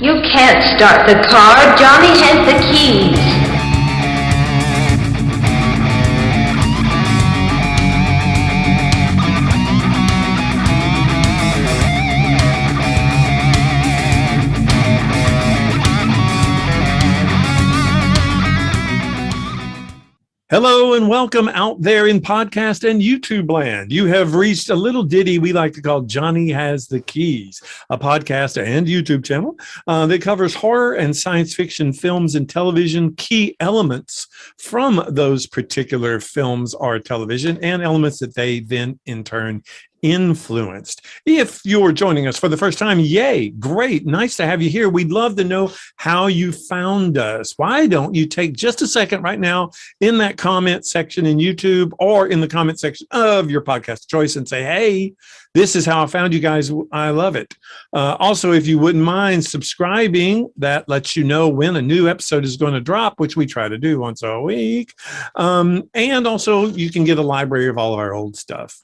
You can't start the car. Johnny has the keys. Hello and welcome out there in podcast and YouTube land. You have reached a little ditty we like to call Johnny Has the Keys, a podcast and YouTube channel that covers horror and science fiction films and television, key elements from those particular films or television, and elements that they then in turn influenced. If you're joining us for the first time, yay, great, nice to have you here. We'd love to know how you found us. Why don't you take just a second right now in that comment section in YouTube or in the comment section of your podcast choice and say, hey, this is how I found you guys. I love it. Also, if you wouldn't mind subscribing, that lets you know when a new episode is going to drop, which we try to do once a week. And also, you can get a library of all of our old stuff.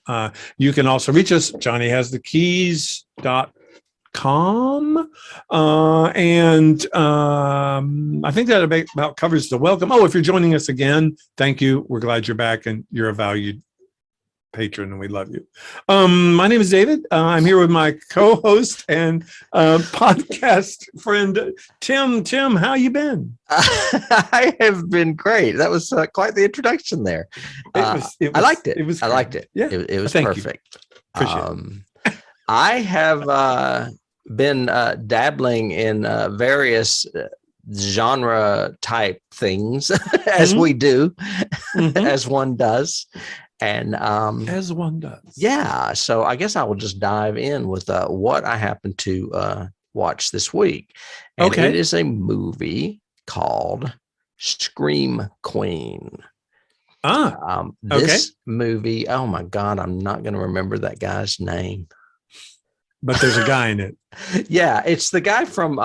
You can also reach us, johnnyhasthekeys.com. I think that about covers the welcome. Oh, if you're joining us again, thank you. We're glad you're back and you're a valued patron and we love you. My name is David. I'm here with my co-host and podcast friend, Tim. Tim, how you been? I have been great. That was quite the introduction there. I liked it. I liked it. Yeah, it was Thank perfect. Appreciate it. I have been dabbling in various genre type things as we do, as one does. And as one does. Yeah. So I guess I will just dive in with what I happened to watch this week. And Okay. It is a movie called Scream Queen. This movie, oh my God, I'm not going to remember that guy's name. But there's a guy in it. Yeah, it's the guy from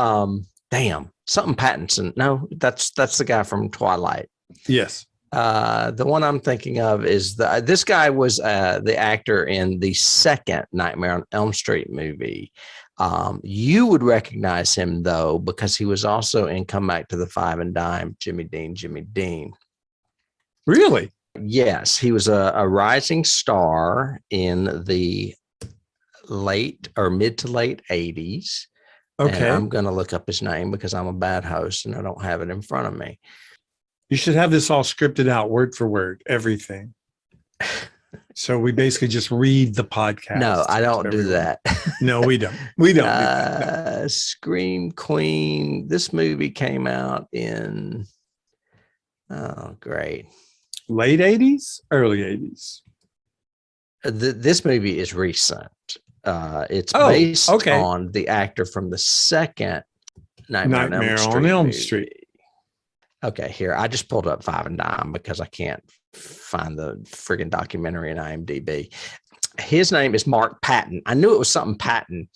something Pattinson. No, that's the guy from Twilight. Yes. The one I'm thinking of is this guy was the actor in the second Nightmare on Elm Street movie. You would recognize him though, because he was also in Come Back to the Five and Dime, Jimmy Dean. Really? Yes, he was a rising star in the late or mid to late 80s. Okay. And I'm going to look up his name because I'm a bad host and I don't have it in front of me. You should have this all scripted out, word for word, everything. So we basically just read the podcast. No, I don't do that. No, we don't. We don't. Do that. No. Scream Queen. This movie came out in, great. Late 80s, early 80s. This movie is recent. It's based on the actor from the second Nightmare on Elm Street. Okay, here. I just pulled up Five and Dime because I can't find the friggin' documentary in IMDb. His name is Mark Patton. I knew it was something Patton.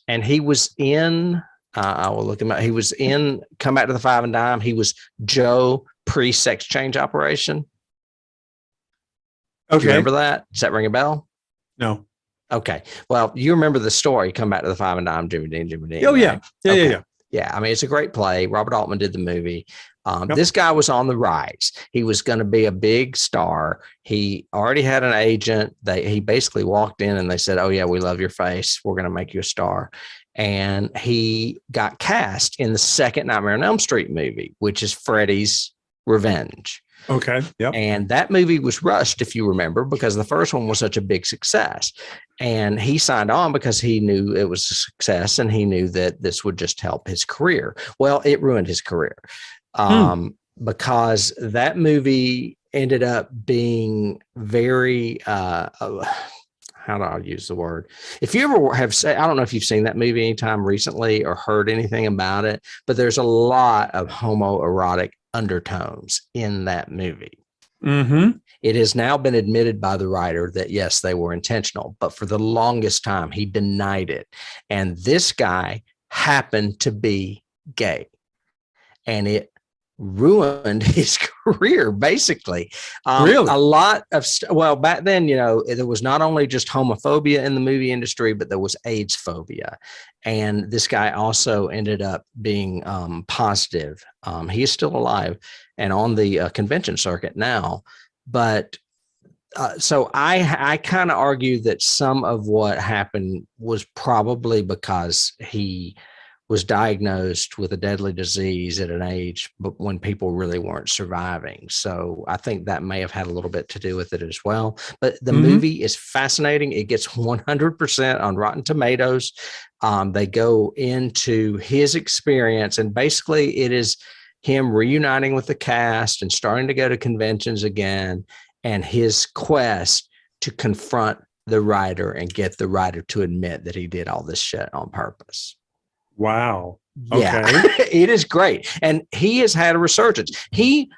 And he was in, I will look him up. He was in Come Back to the Five and Dime. He was Joe pre-sex change operation. Okay. Do you remember that? Does that ring a bell? No. Okay. Well, you remember the story, Come Back to the Five and Dime, Jimmy Dean. Oh, yeah. Right? Yeah, okay. yeah. Yeah, I mean, it's a great play. Robert Altman did the movie. Yep. This guy was on the rise. He was going to be a big star. He already had an agent. He basically walked in and they said, oh, yeah, we love your face. We're going to make you a star. And he got cast in the second Nightmare on Elm Street movie, which is Freddy's Revenge. Okay. Yep. And that movie was rushed, if you remember, because the first one was such a big success. And he signed on because he knew it was a success and he knew that this would just help his career. Well, it ruined his career because that movie ended up being very, how do I use the word? If you ever have said, I don't know if you've seen that movie anytime recently or heard anything about it, but there's a lot of homoerotic undertones in that movie. Mm-hmm. It has now been admitted by the writer that, yes, they were intentional, but for the longest time, he denied it. And this guy happened to be gay. And it ruined his career, basically. Really? A lot of, well, back then, there was not only just homophobia in the movie industry, but there was AIDS phobia. And this guy also ended up being positive. He is still alive and on the convention circuit now. But so I kind of argue that some of what happened was probably because he was diagnosed with a deadly disease at an age, but when people really weren't surviving. So I think that may have had a little bit to do with it as well. But the movie is fascinating. It gets 100% on Rotten Tomatoes. They go into his experience, and basically it is him reuniting with the cast and starting to go to conventions again, and his quest to confront the writer and get the writer to admit that he did all this shit on purpose. Wow. Yeah, okay. It is great. And he has had a resurgence. He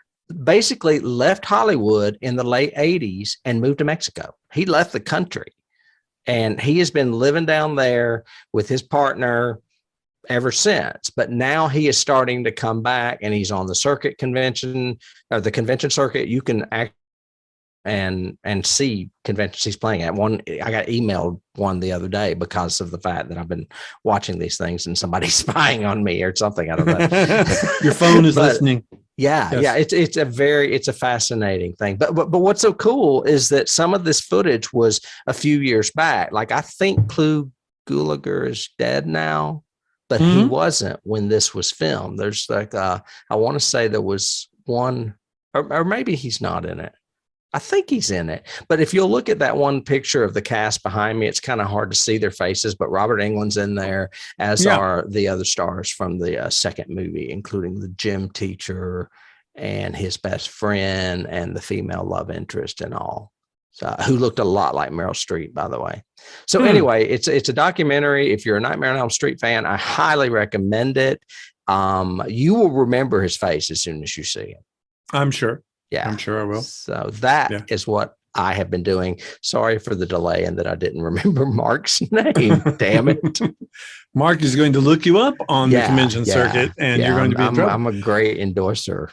basically left Hollywood in the late 80s and moved to Mexico. He left the country, and he has been living down there with his partner ever since. But now he is starting to come back, and he's on the circuit convention, or the convention circuit. You can act and see conventions he's playing at. One, I got emailed one the other day because of the fact that I've been watching these things and somebody's spying on me or something. I don't know. Your phone is listening. Yeah. Yes. Yeah. It's a fascinating thing. But what's so cool is that some of this footage was a few years back. Like, I think Clu Gulager is dead now, but he wasn't when this was filmed. There's like, I want to say there was one, or maybe he's not in it. I think he's in it. But if you'll look at that one picture of the cast behind me, it's kind of hard to see their faces, but Robert Englund's in there, as are the other stars from the second movie, including the gym teacher and his best friend and the female love interest and all. So, who looked a lot like Meryl Streep, by the way. So anyway, it's a documentary. If you're a Nightmare on Elm Street fan, I highly recommend it. You will remember his face as soon as you see him. I'm sure. Yeah, I'm sure I will. So that is what I have been doing. Sorry for the delay and that I didn't remember Mark's name. Damn it. Mark is going to look you up on the convention circuit, and you're going to be in trouble. I'm a great endorser.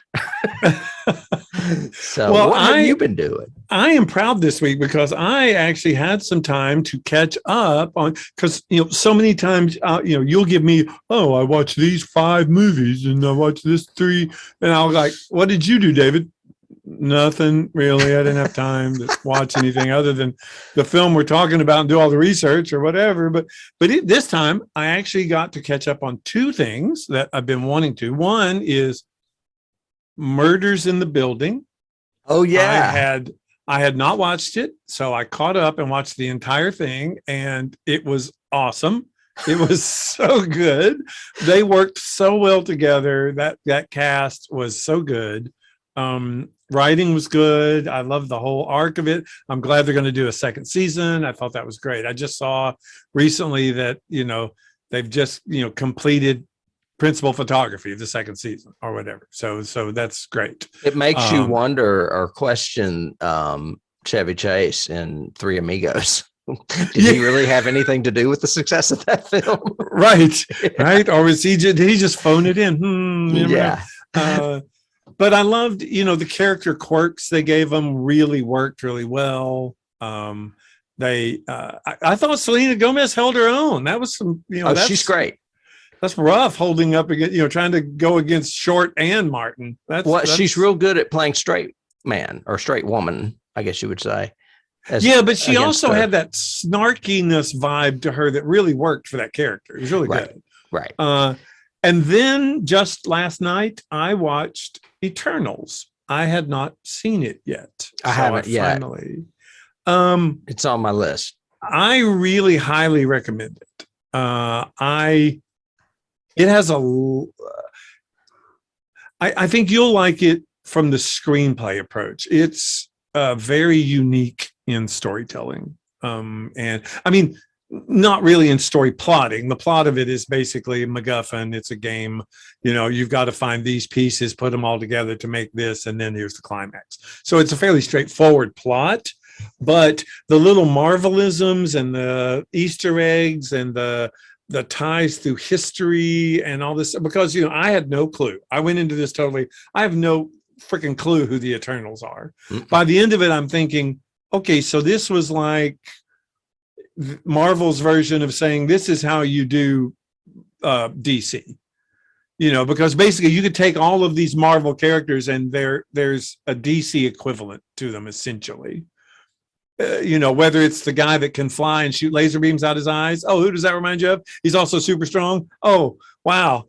So what have you been doing? I am proud this week because I actually had some time to catch up on, because, so many times, you'll give me, I watched these 5 movies and I watched this 3. And I was like, what did you do, David? Nothing really. I didn't have time to watch anything other than the film we're talking about and do all the research or whatever. But this time I actually got to catch up on 2 things that I've been wanting to. One is Murders in the Building. Oh yeah. I had not watched it, so I caught up and watched the entire thing, and it was awesome. It was so good. They worked so well together. That cast was so good. Writing was good. I love the whole arc of it. I'm glad they're going to do a second season. I thought that was great. I just saw recently that, they've just, completed principal photography of the second season or whatever. So that's great. It makes you wonder or question Chevy Chase in Three Amigos. Did he really have anything to do with the success of that film? Right. Or was did he just phone it in? But I loved, the character quirks they gave them really worked really well. I thought Selena Gomez held her own. That was some, she's great. That's rough holding up against, trying to go against Short and Martin. She's real good at playing straight man or straight woman, I guess you would say. But she also had that snarkiness vibe to her that really worked for that character. It was really good. Right. And then just last night, I watched Eternals. I had not seen it yet. I haven't yet. Finally. It's on my list. I really highly recommend it. It has I think you'll like it from the screenplay approach. It's very unique in storytelling. And I mean, not really in story plotting. The plot of it is basically MacGuffin. It's a game. You've got to find these pieces, put them all together to make this, and then here's the climax. So it's a fairly straightforward plot, but the little marvelisms and the Easter eggs and the the ties through history and all this, because, I had no clue. I went into this totally, I have no freaking clue who the Eternals are. Mm-hmm. By the end of it, I'm thinking, okay, so this was like Marvel's version of saying, this is how you do DC, because basically you could take all of these Marvel characters and there's a DC equivalent to them, essentially. Whether it's the guy that can fly and shoot laser beams out his eyes. Oh, who does that remind you of? He's also super strong. Oh, wow.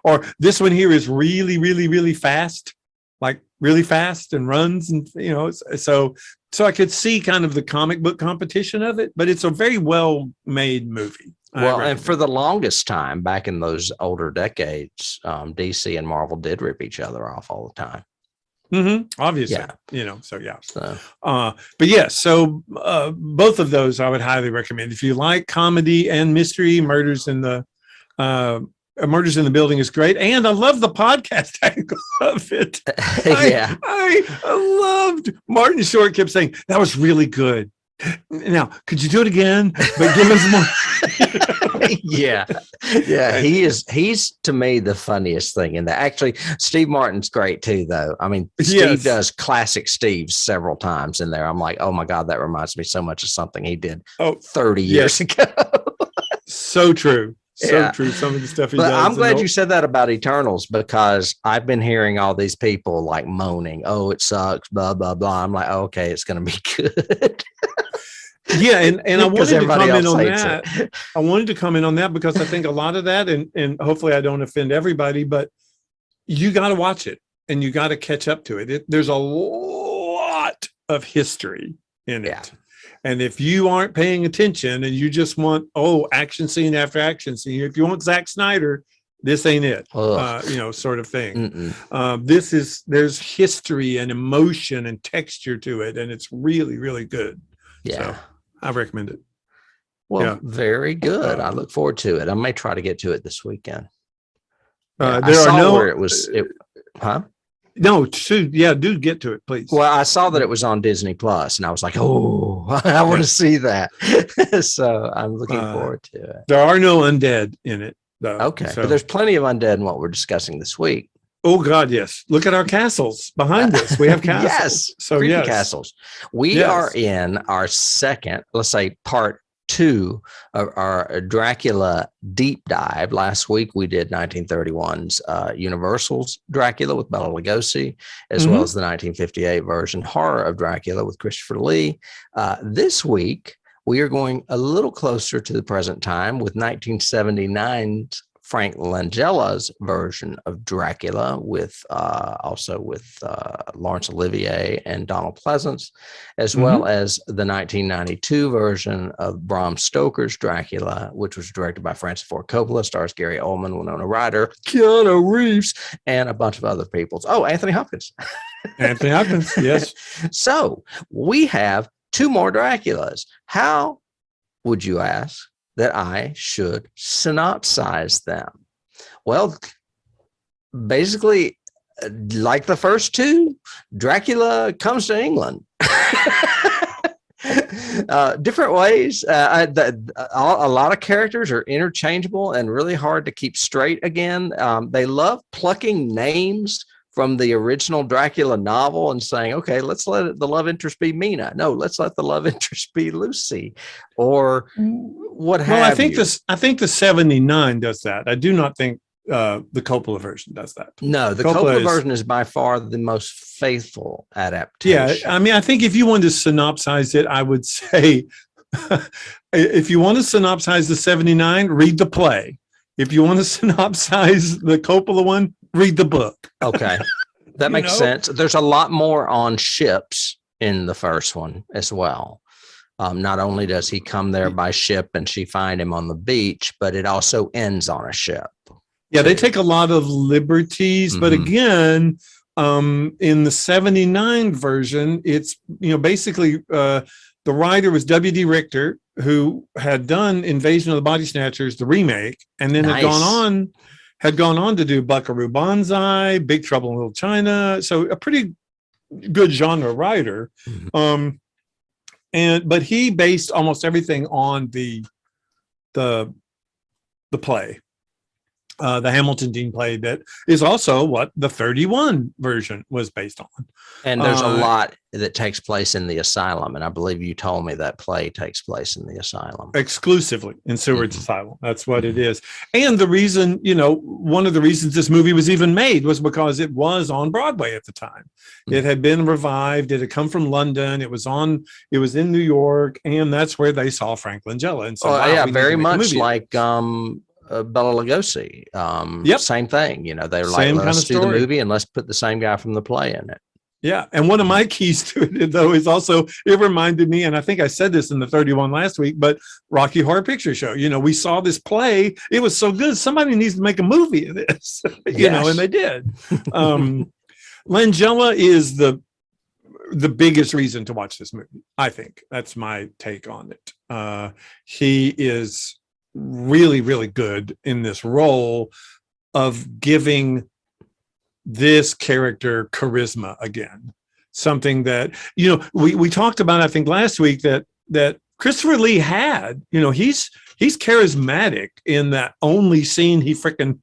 Or this one here is really, really, really fast, like really fast and runs. And, so I could see kind of the comic book competition of it, but it's a very well made movie. Well, and for the longest time back in those older decades, DC and Marvel did rip each other off all the time. Mm-hmm. Obviously, but yeah, so both of those I would highly recommend. If you like comedy and mystery, Murders in the Building is great, and I love the podcast angle of it. Yeah, I loved Martin Short kept saying that was really good. Now, could you do it again? But give us more. Yeah. He's to me the funniest thing in that. Actually, Steve Martin's great too, though. I mean, Steve does classic Steve several times in there. I'm like, oh my God, that reminds me so much of something he did 30 years ago. So true. So true. Some of the stuff he does. I'm glad you said that about Eternals, because I've been hearing all these people like moaning, oh, it sucks, blah, blah, blah. I'm like, oh, okay, it's going to be good. Yeah, and I wanted to comment on that. I wanted to comment on that because I think a lot of that, and hopefully I don't offend everybody, but you got to watch it and you got to catch up to it. There's a lot of history in it. And if you aren't paying attention and you just want, action scene after action scene, if you want Zack Snyder, this ain't it, sort of thing. There's history and emotion and texture to it, and it's really, really good. Yeah. So I recommend it. Well, very good. I look forward to it. I may try to get to it this weekend. No, do get to it, please. Well, I saw that it was on Disney Plus, and I was like, I want to see that. So I'm looking forward to it. There are no undead in it, though. Okay, but there's plenty of undead in what we're discussing this week. Oh God, yes. Look at our castles behind us. We have castles. Yes. So castles. We are in our second, let's say part 2 of our Dracula deep dive. Last week we did 1931's Universal's Dracula with Bela Lugosi, as well as the 1958 version Horror of Dracula with Christopher Lee. This week we are going a little closer to the present time with 1979's Frank Langella's version of Dracula with Laurence Olivier and Donald Pleasance, as well as the 1992 version of Bram Stoker's Dracula, which was directed by Francis Ford Coppola, stars Gary Oldman, Winona Ryder, Keanu Reeves, and a bunch of other people. Oh, Anthony Hopkins. Anthony Hopkins, yes. So we have 2 more Draculas. How would you ask that I should synopsize them? Well, basically, like the first 2, Dracula comes to England. Different ways. A lot of characters are interchangeable and really hard to keep straight again. They love plucking names from the original Dracula novel and saying, okay, let's let the love interest be Mina. No, let's let the love interest be Lucy, or what have you. I think the 79 does that. I do not think the Coppola version does that. No, the Coppola version is by far the most faithful adaptation. Yeah, I mean, I think if you want to synopsize it, I would say, if you want to synopsize the 79, read the play. If you want to synopsize the Coppola one, read the book. Okay. That makes sense. There's a lot more on ships in the first one as well. Not only does he come there by ship and she find him on the beach, but it also ends on a ship. Yeah, they take a lot of liberties, but again, in the 79 version, it's, basically the writer was W.D. Richter, who had done Invasion of the Body Snatchers, the remake, and then had gone on to do Buckaroo Banzai, Big Trouble in Little China. So a pretty good genre writer. But he based almost everything on the the play. The Hamilton Dean play that is also what the 31 version was based on. And there's a lot that takes place in the asylum. And I believe you told me that play takes place in the asylum. Exclusively in Seward's asylum. That's what it is. And the reason, one of the reasons this movie was even made was because it was on Broadway at the time. It had been revived. It had come from London. It was in New York. And that's where they saw Frank Langella. And so, very much like, Bela Lugosi. Same thing. They were like, let's do the movie and let's put the same guy from the play in it. Yeah. And one of my keys to it, though, is also, it reminded me, and I think I said this in the 31 last week, but Rocky Horror Picture Show, we saw this play. It was so good. Somebody needs to make a movie of this, and they did. Langella is the biggest reason to watch this movie. I think that's my take on it. He is really, really good in this role of giving this character charisma again. Something that, we talked about, I think last week that Christopher Lee had, he's charismatic in that only scene he freaking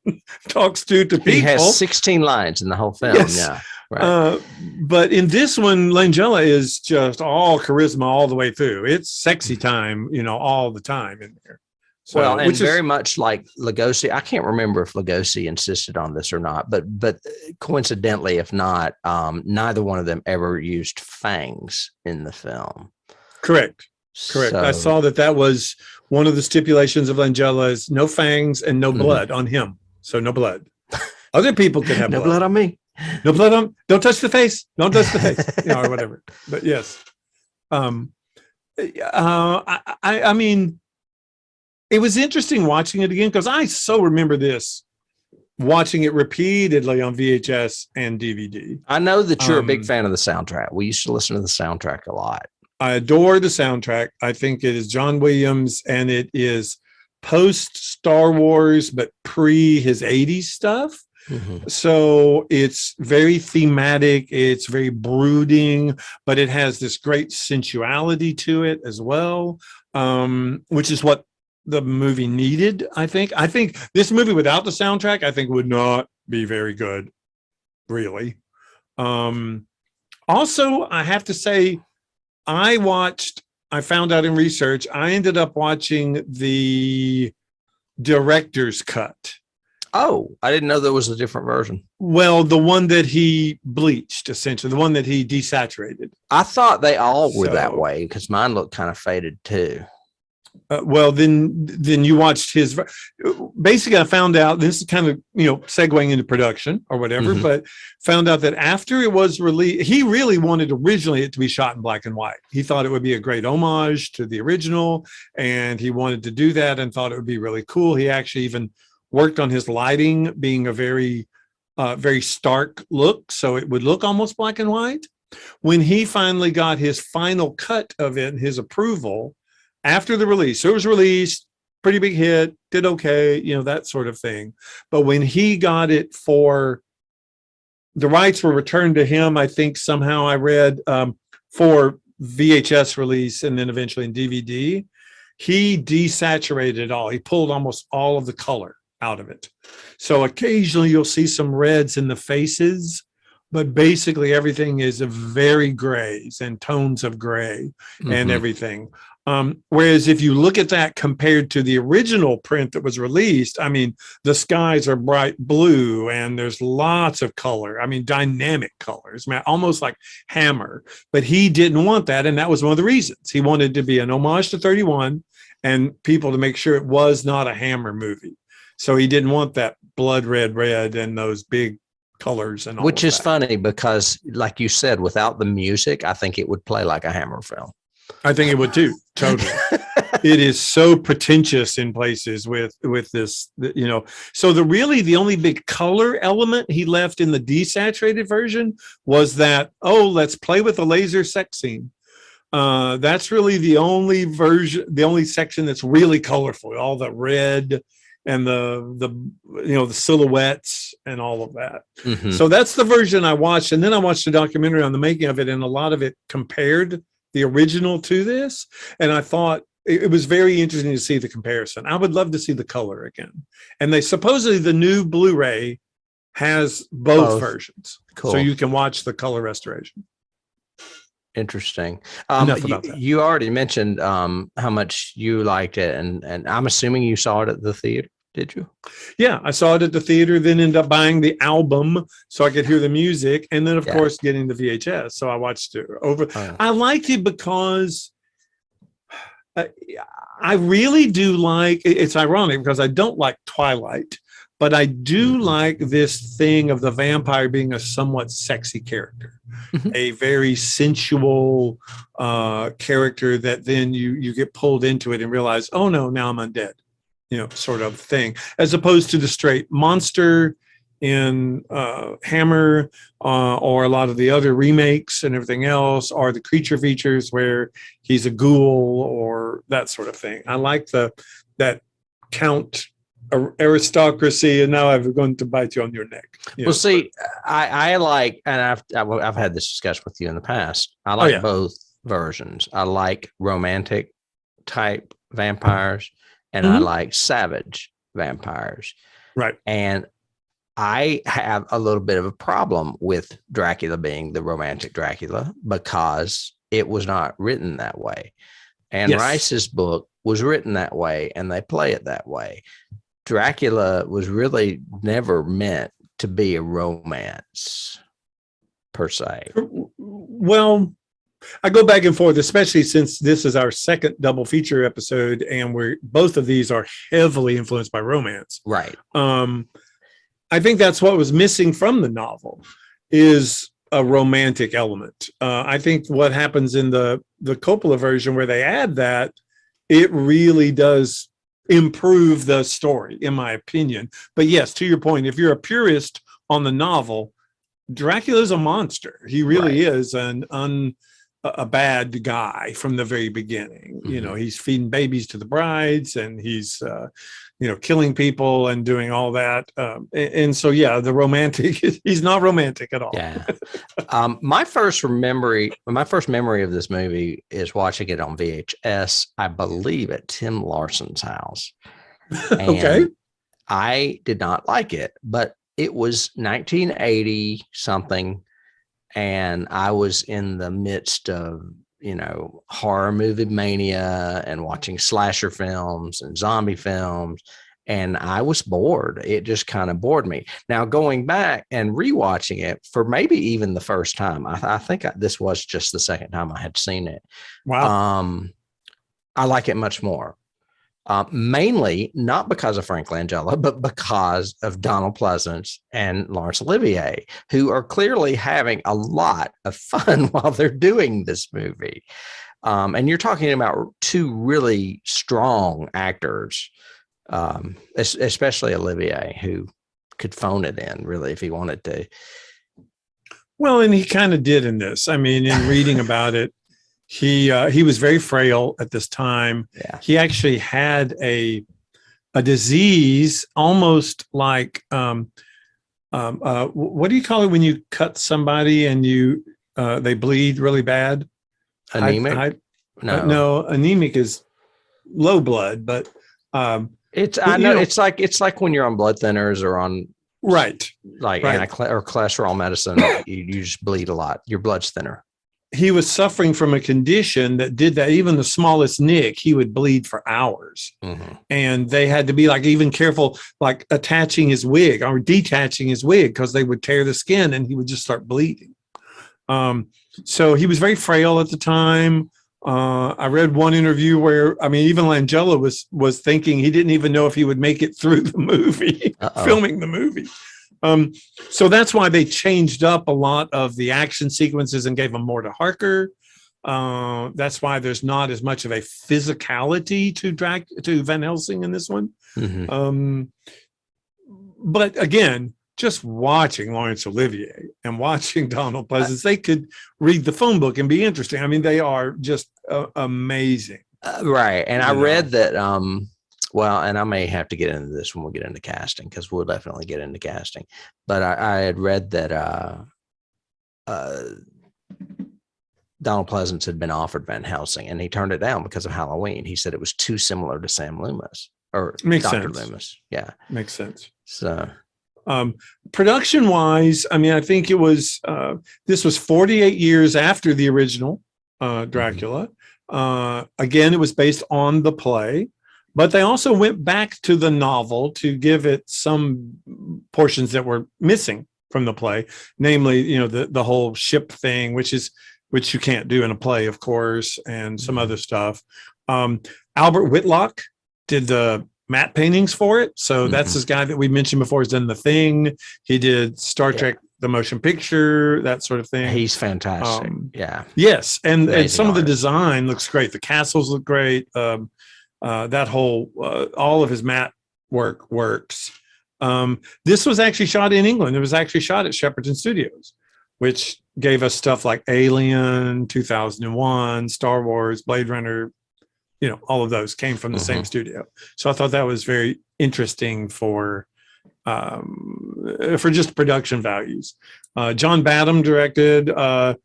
talks to people. He has 16 lines in the whole film. Yes. Yeah. Right. But in this one, Langella is just all charisma all the way through. It's sexy time, all the time in there. So, and very much like Lugosi. I can't remember if Lugosi insisted on this or not, but coincidentally, if not, neither one of them ever used fangs in the film. Correct. I saw that was one of the stipulations of Langella is no fangs and no blood on him. So no blood. Other people could have no blood on me. No blood on. Don't touch the face. Don't touch the face. Or whatever. But yes. I mean. It was interesting watching it again because I so remember this, watching it repeatedly on VHS and DVD. I know that you're a big fan of the soundtrack. We used to listen to the soundtrack a lot. I adore the soundtrack. I think it is John Williams, and it is post Star Wars, but pre his 80s stuff. Mm-hmm. So it's very thematic. It's very brooding, but it has this great sensuality to it as well, which is what the movie needed. I think this movie without the soundtrack, I think would not be very good, really. Also, I have to say, I found out in research, I ended up watching the director's cut. Oh, I didn't know there was a different version. Well, the one that he bleached, essentially, the one that he desaturated. I thought they all were that way because mine looked kind of faded too. Well, then you watched his. Basically, I found out, this is kind of segueing into production or whatever, but found out that after it was released, he really wanted originally it to be shot in black and white. He thought it would be a great homage to the original, and he wanted to do that and thought it would be really cool. He actually even worked on his lighting being a very, very stark look, so it would look almost black and white. When he finally got his final cut of it, his approval. After the release, so it was released, pretty big hit, did okay, that sort of thing. But when he got it the rights were returned to him, I think somehow I read, for VHS release and then eventually in DVD, he desaturated it all. He pulled almost all of the color out of it. So occasionally you'll see some reds in the faces, but basically everything is a very grays and tones of gray and everything. Whereas if you look at that compared to the original print that was released, I mean, the skies are bright blue and there's lots of color. I mean, dynamic colors, almost like Hammer. But he didn't want that. And that was one of the reasons. He wanted to be an homage to 31 and people to make sure it was not a Hammer movie. So he didn't want that blood red and those big colors and all. Which is funny because, like you said, without the music, I think it would play like a Hammer film. I think it would too. Totally. It is so pretentious in places with this, So the only big color element he left in the desaturated version was that, let's play with the laser sex scene. That's really the only version, the only section that's really colorful. All the red and the silhouettes and all of that. So that's the version I watched, and then I watched a documentary on the making of it, and a lot of it compared the original to this, and I thought it was very interesting to see the comparison. I would love to see the color again. And they supposedly the new Blu-ray has both versions. Cool. So you can watch the color restoration. Interesting. Enough about that. You already mentioned how much you liked it, and I'm assuming you saw it at the theater. Did you? Yeah, I saw it at the theater, then ended up buying the album so I could hear the music, and then of course getting the VHS. So I watched it over. I liked it because I really do like. It's ironic because I don't like Twilight, but I do like this thing of the vampire being a somewhat sexy character, a very sensual character that then you get pulled into it and realize, oh no, now I'm undead, sort of thing, as opposed to the straight monster in Hammer or a lot of the other remakes and everything else, or the creature features where he's a ghoul or that sort of thing. I like that Count aristocracy, and now I'm going to bite you on your neck. Well, see, I like, and I've had this discussion with you in the past. I like both versions. I like romantic type vampires, and I like savage vampires. Right. And I have a little bit of a problem with Dracula being the romantic Dracula because it was not written that way. And Rice's book was written that way, and they play it that way. Dracula was really never meant to be a romance per se. Well, I go back and forth, especially since this is our second double feature episode, and both of these are heavily influenced by romance. Right. I think that's what was missing from the novel is a romantic element. I think what happens in the Coppola version where they add that, it really does improve the story, in my opinion. But yes, to your point, if you're a purist on the novel, Dracula is a monster. He really is a bad guy from the very beginning. He's feeding babies to the brides, and he's killing people and doing all that. And so, the romantic, he's not romantic at all. Yeah. My first memory of this movie is watching it on VHS, I believe at Tim Larson's house. And okay. I did not like it, but it was 1980 something. And I was in the midst of, horror movie mania and watching slasher films and zombie films. And I was bored. It just kind of bored me. Now, going back and rewatching it for maybe even the first time, I think this was just the second time I had seen it. Wow. I like it much more. Mainly not because of Frank Langella, but because of Donald Pleasance and Laurence Olivier, who are clearly having a lot of fun while they're doing this movie. And you're talking about two really strong actors, especially Olivier, who could phone it in really if he wanted to. Well, and he kind of did in this. I mean, in reading about it, he was very frail at this time. Yeah. He actually had a disease almost like what do you call it when you cut somebody and they bleed really bad? Anemic? No, anemic is low blood, but it's like when you're on blood thinners or on or cholesterol medicine, you just bleed a lot. Your blood's thinner. He was suffering from a condition that did that. Even the smallest nick, he would bleed for hours. And they had to be even careful, like attaching his wig or detaching his wig because they would tear the skin and he would just start bleeding. So he was very frail at the time. I read one interview where, even Langella was thinking he didn't even know if he would make it through the movie, filming the movie. So that's why they changed up a lot of the action sequences and gave them more to Harker. That's why there's not as much of a physicality to Van Helsing in this one. But again, just watching Laurence Olivier and watching Donald Pleasance, they could read the phone book and be interesting. They are just amazing. Right. And I read that, and I may have to get into this when we get into casting, because we'll definitely get into casting. But I had read that Donald Pleasance had been offered Van Helsing, and he turned it down because of Halloween. He said it was too similar to Sam Loomis or Makes Dr. sense. Loomis. Yeah. Makes sense. So production wise, I mean, I think it was, this was 48 years after the original Dracula. Again, it was based on the play, but they also went back to the novel to give it some portions that were missing from the play, namely, you know, the whole ship thing, which you can't do in a play, of course, and some other stuff. Albert Whitlock did the matte paintings for it. So that's this guy that we mentioned before. He's done The Thing. He did Star Trek, the motion picture, that sort of thing. He's fantastic. Yes. And some of the artist. design looks great. The castles look great. That whole, all of his matte work works. This was actually shot in England. It was actually shot at Shepperton Studios, which gave us stuff like Alien, 2001, Star Wars, Blade Runner. You know, all of those came from the same studio. So I thought that was very interesting for just production values. John Badham directed. I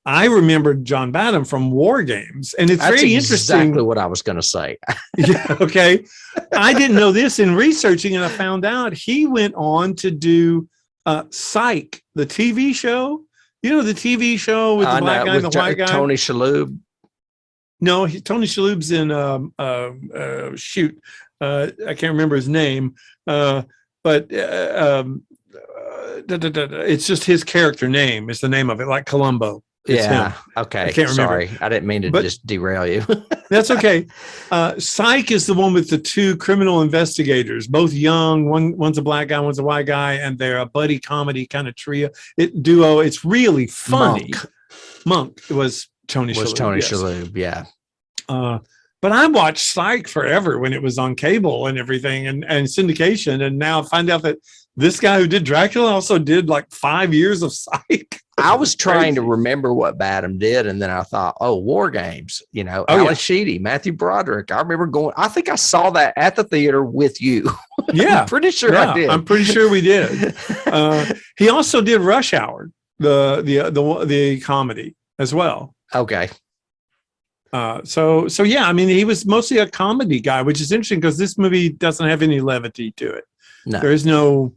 remembered John Badham from War Games, and it's very interesting. Exactly what I was going to say. Yeah, okay. I didn't know this in researching, and I found out he went on to do Psych, the TV show. You know, the TV show with the black guy and the white guy? Tony Shalhoub. No, Tony Shalhoub's in I can't remember his name, but it's just his character name is the name of it, like Columbo. It's him. Okay. I can't remember. Sorry, I didn't mean to just derail you. That's okay. Psych is the one with the two criminal investigators, both young. One's a black guy, one's a white guy, and they're a buddy comedy kind of trio. Duo. It's really funny. Monk was Tony Shalhoub, yeah. But I watched Psych forever when it was on cable and everything and syndication. And now I find out that this guy who did Dracula also did like 5 years of Psych. I was trying to remember what Badham did. And then I thought, War Games, you know, Alex Sheedy, Matthew Broderick. I remember I think I saw that at the theater with you. Yeah. I'm pretty sure I did. I'm pretty sure we did. He also did Rush Hour, the comedy as well. Okay. So yeah, I mean, he was mostly a comedy guy, which is interesting because this movie doesn't have any levity to it. No. There is no,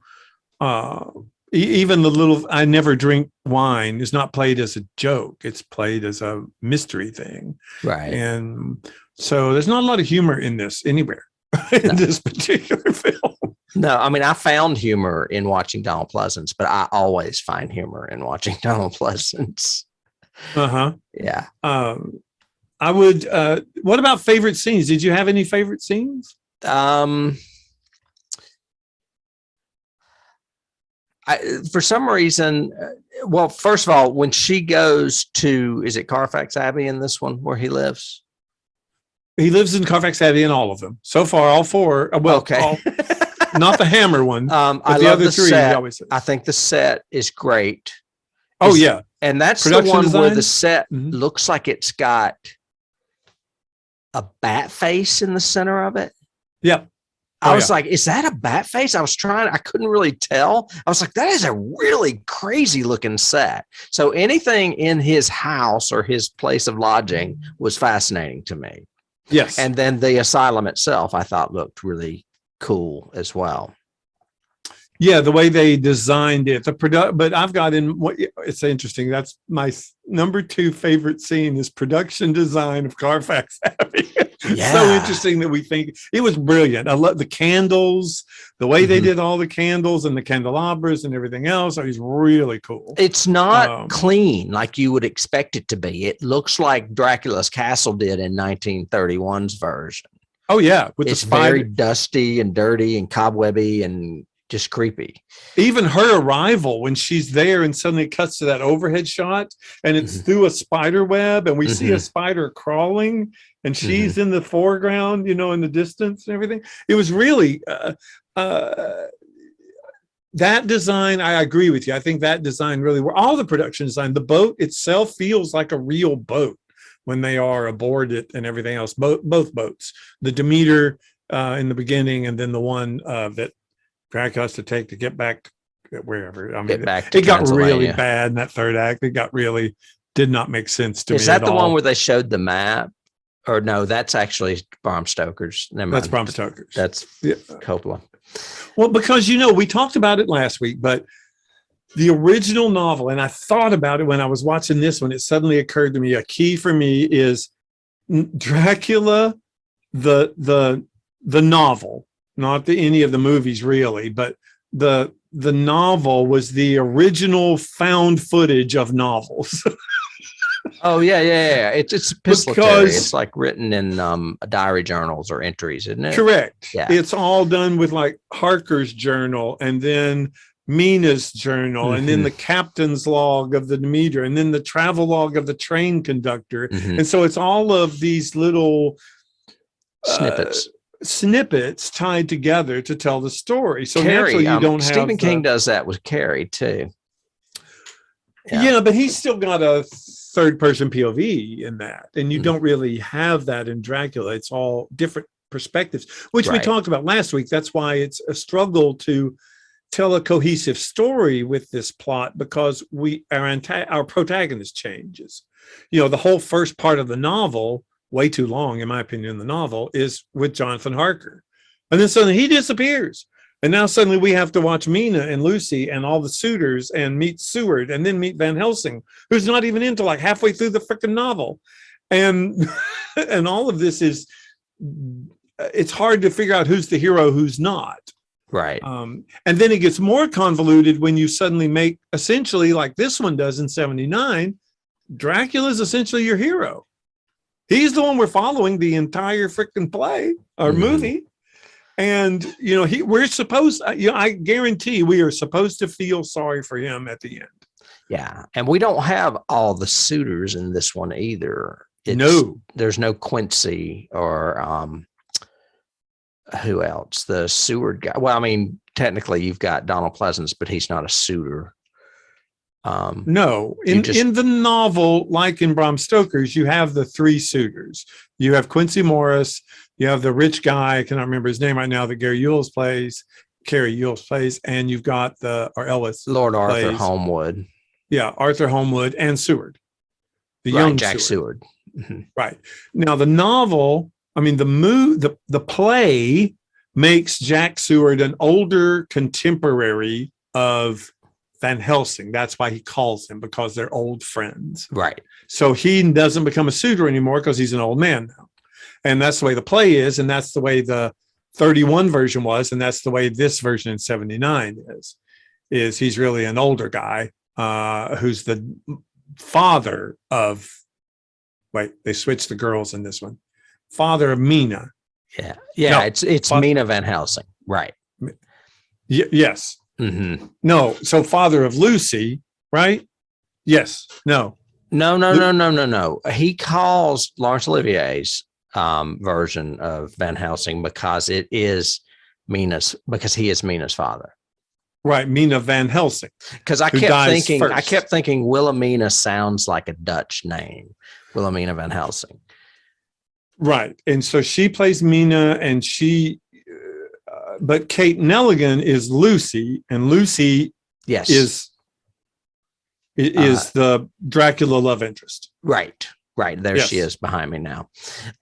even the little, I never drink wine is not played as a joke. It's played as a mystery thing. Right. And so there's not a lot of humor in this anywhere in this particular film. No, I mean, I found humor in watching Donald Pleasance, but I always find humor in watching Donald Pleasance. Yeah. I would, what about favorite scenes? Did you have any favorite scenes? For some reason, well, first of all, when she goes to, is it Carfax Abbey in this one where he lives? He lives in Carfax Abbey in all of them. So far, all four. Well, okay. Not the Hammer one. I the love other the three. set. Always I think the set is great. Oh, yeah. And that's Production the one design? where the set looks like it's got a bat face in the center of it. Yep. I was like, is that a bat face? I couldn't really tell. I was like, that is a really crazy looking set. So anything in his house or his place of lodging was fascinating to me. Yes. And then the asylum itself, I thought looked really cool as well. Yeah, the way they designed it, but I've got it's interesting. That's my number 2 favorite scene is production design of Carfax Abbey. Yeah. So interesting that we think it was brilliant. I love the candles, the way they did all the candles and the candelabras and everything else. It was really cool. It's not clean like you would expect it to be. It looks like Dracula's Castle did in 1931's version. Oh yeah, it's very dusty and dirty and cobwebby and just creepy. Even her arrival when she's there and suddenly it cuts to that overhead shot and it's through a spider web and we see a spider crawling and she's in the foreground, you know, in the distance and everything. It was really that design. I agree with you. I think that design really all the production design, the boat itself feels like a real boat when they are aboard it and everything else. Both boats, the Demeter in the beginning and then the one that Dracula has to take to get back to wherever. I mean, it got really bad in that third act. It got really did not make sense to me. Is that at the all. one where they showed the map? Or no, that's actually Bram Stoker's. Never That's mind. Bram Stoker's. That's Coppola. Well, because, we talked about it last week, but the original novel, and I thought about it when I was watching this one, it suddenly occurred to me, a key for me is Dracula, the novel, not any of the movies really, but the novel was the original found footage of novels. Oh yeah. It's epistolary. It's like written in diary journals or entries, isn't it? Correct. Yeah. It's all done with like Harker's journal, and then Mina's journal, and then the captain's log of the Demeter, and then the travel log of the train conductor. And so it's all of these little snippets tied together to tell the story. So Carrie, naturally you don't have Stephen King does that with Carrie too. Yeah, but he's still got a third person POV in that, and you don't really have that in Dracula. It's all different perspectives, which we talked about last week. That's why it's a struggle to tell a cohesive story with this plot, because our protagonist changes. The whole first part of the novel, way too long in my opinion, the novel is with Jonathan Harker, and then suddenly he disappears, and now suddenly we have to watch Mina and Lucy and all the suitors and meet Seward, and then meet Van Helsing, who's not even into like halfway through the freaking novel, and and all of this it's hard to figure out who's the hero, who's not. Right. And then it gets more convoluted when you suddenly make, essentially like this one does in 79, Dracula is essentially your hero. He's the one we're following the entire freaking play or movie. And, we're supposed, I guarantee we are supposed to feel sorry for him at the end. Yeah. And we don't have all the suitors in this one either. There's no Quincy or, who else? The Seward guy. Well, I mean, technically you've got Donald Pleasance, but he's not a suitor. No, in the novel, like in Bram Stoker's, you have the three suitors. You have Quincy Morris, you have the rich guy, I cannot remember his name right now, that Carrie Ewells plays, and you've got Lord Arthur Holmwood. Yeah, Arthur Holmwood and Seward. The young Jack Seward. Right. Now the novel, the play makes Jack Seward an older contemporary of Van Helsing. That's why he calls him, because they're old friends. Right. So he doesn't become a suitor anymore because he's an old man now. And that's the way the play is, and that's the way the 31 version was, and that's the way this version in 79 is he's really an older guy who's the father of, they switched the girls in this one. Father of Mina. Yeah. No, it's Mina Van Helsing. Right. Yes. No. So father of Lucy, right? Yes. No. No. He calls Laurence Olivier's version of Van Helsing because he is Mina's father. Right. Mina Van Helsing. Because I kept thinking Wilhelmina sounds like a Dutch name. Wilhelmina Van Helsing. Right. And so she plays Mina, and but Kate Nelligan is Lucy, and Lucy is the Dracula love interest. Right. There she is behind me now.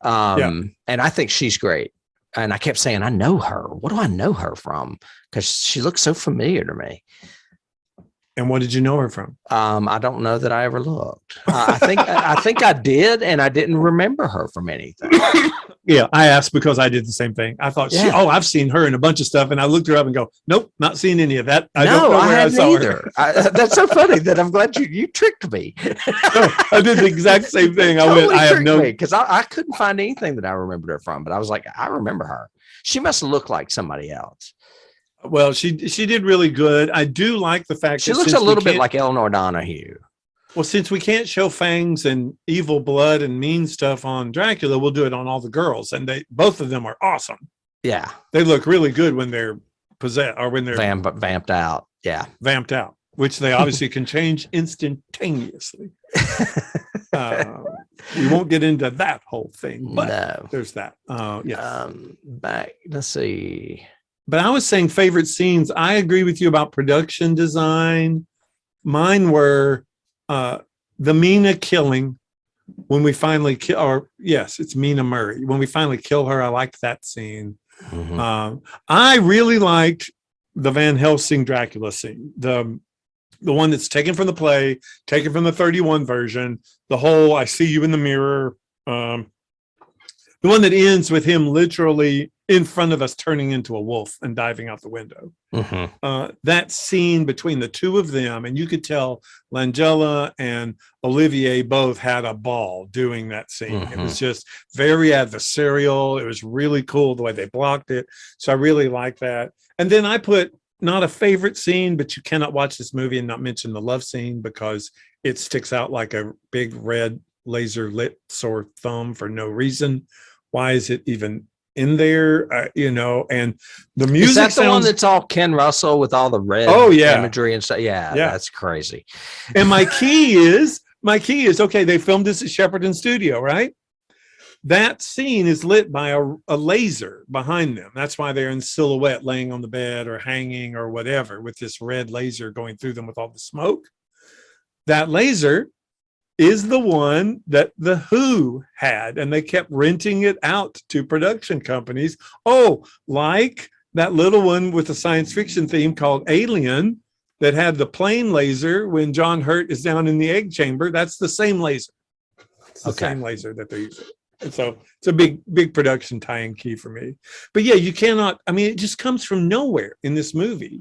And I think she's great. And I kept saying, I know her. What do I know her from? Because she looks so familiar to me. And what did you know her from? I don't know that I ever looked. I think I did, and I didn't remember her from anything. Yeah, I asked because I did the same thing. I thought, I've seen her in a bunch of stuff, and I looked her up and go, nope, not seen any of that. I don't know where I saw her. That's so funny that I'm glad you tricked me. No, I did the exact same thing. I have no, because I couldn't find anything that I remembered her from, but I was like, I remember her. She must look like somebody else. Well, she did really good. I do like the fact she looks a little bit like Eleanor Donahue. Well, since we can't show fangs and evil blood and mean stuff on Dracula, we'll do it on all the girls, and both of them are awesome. Yeah, they look really good when they're possessed or when they're vamped out. Yeah, vamped out, which they obviously can change instantaneously. We won't get into that whole thing, but there's that. Yes. Let's see. But I was saying favorite scenes. I agree with you about production design. Mine were the Mina killing, when we finally kill, or yes, it's Mina Murray. When we finally kill her, I liked that scene. I really liked the Van Helsing Dracula scene, the one that's taken from the play, taken from the 31 version, the whole I see you in the mirror, the one that ends with him literally in front of us turning into a wolf and diving out the window. That scene between the two of them, and you could tell Langella and Olivier both had a ball doing that scene. It was just very adversarial. It was really cool the way they blocked it. So I really like that. And then I put not a favorite scene, but you cannot watch this movie and not mention the love scene because it sticks out like a big red laser lit sore thumb for no reason. Why is it even in there? You know, and the music. Is that the one that's all Ken Russell with all the red imagery and stuff? Yeah, that's crazy. And my key is okay. They filmed this at Shepperton Studio, right? That scene is lit by a laser behind them. That's why they're in silhouette, laying on the bed or hanging or whatever, with this red laser going through them with all the smoke. That laser is the one that the Who had, and they kept renting it out to production companies. Oh, like that little one with a science fiction theme called Alien that had the plane laser when John Hurt is down in the egg chamber. That's the same laser. It's the same laser that they're using. And so it's a big production tie-in key for me. But yeah, you cannot, I mean, it just comes from nowhere in this movie.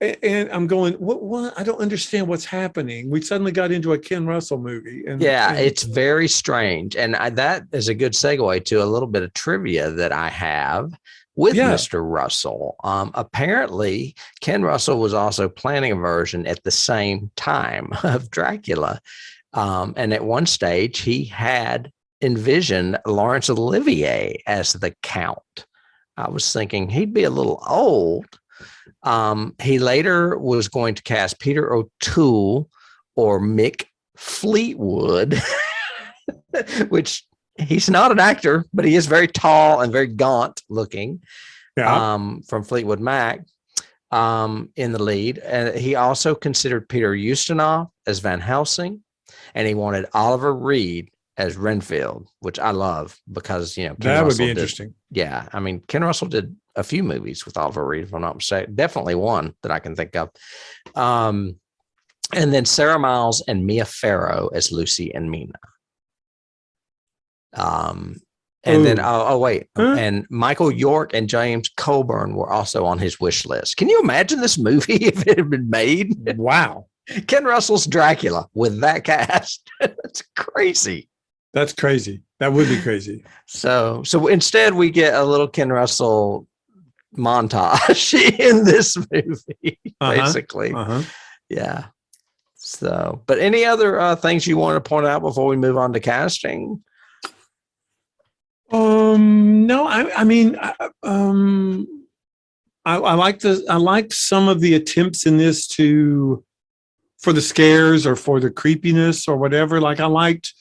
And I'm going, what? I don't understand what's happening. We suddenly got into a Ken Russell movie. And it's very strange. And that is a good segue to a little bit of trivia that I have with Mr. Russell. Apparently, Ken Russell was also planning a version at the same time of Dracula. And at one stage, he had envisioned Laurence Olivier as the Count. I was thinking he'd be a little old. He later was going to cast Peter O'Toole or Mick Fleetwood, which he's not an actor, but he is very tall and very gaunt looking, from Fleetwood Mac, in the lead. And he also considered Peter Ustinov as Van Helsing, and he wanted Oliver Reed as Renfield, which I love because, Ken that Russell would be interesting. I mean, Ken Russell did a few movies with Oliver Reed, if I'm not mistaken. Definitely one that I can think of. And then Sarah Miles and Mia Farrow as Lucy and Mina. And then, and Michael York and James Coburn were also on his wish list. Can you imagine this movie if it had been made? Wow. Ken Russell's Dracula with that cast. That's crazy. That's crazy. That would be crazy. So instead we get a little Ken Russell montage in this movie, basically. Yeah. So, but any other things you want to point out before we move on to casting? No, I mean, I liked some of the attempts in this for the scares or for the creepiness or whatever. Like I liked,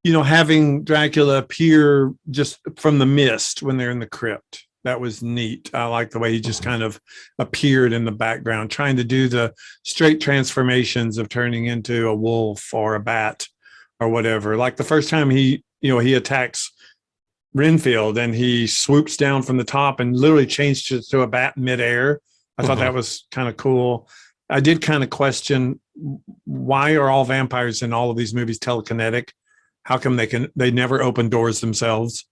having Dracula appear just from the mist when they're in the crypt. That was neat. I like the way he just kind of appeared in the background, trying to do the straight transformations of turning into a wolf or a bat or whatever. Like the first time he attacks Renfield and he swoops down from the top and literally changed to a bat midair. I thought that was kind of cool. I did kind of question, why are all vampires in all of these movies telekinetic? How come they never open doors themselves?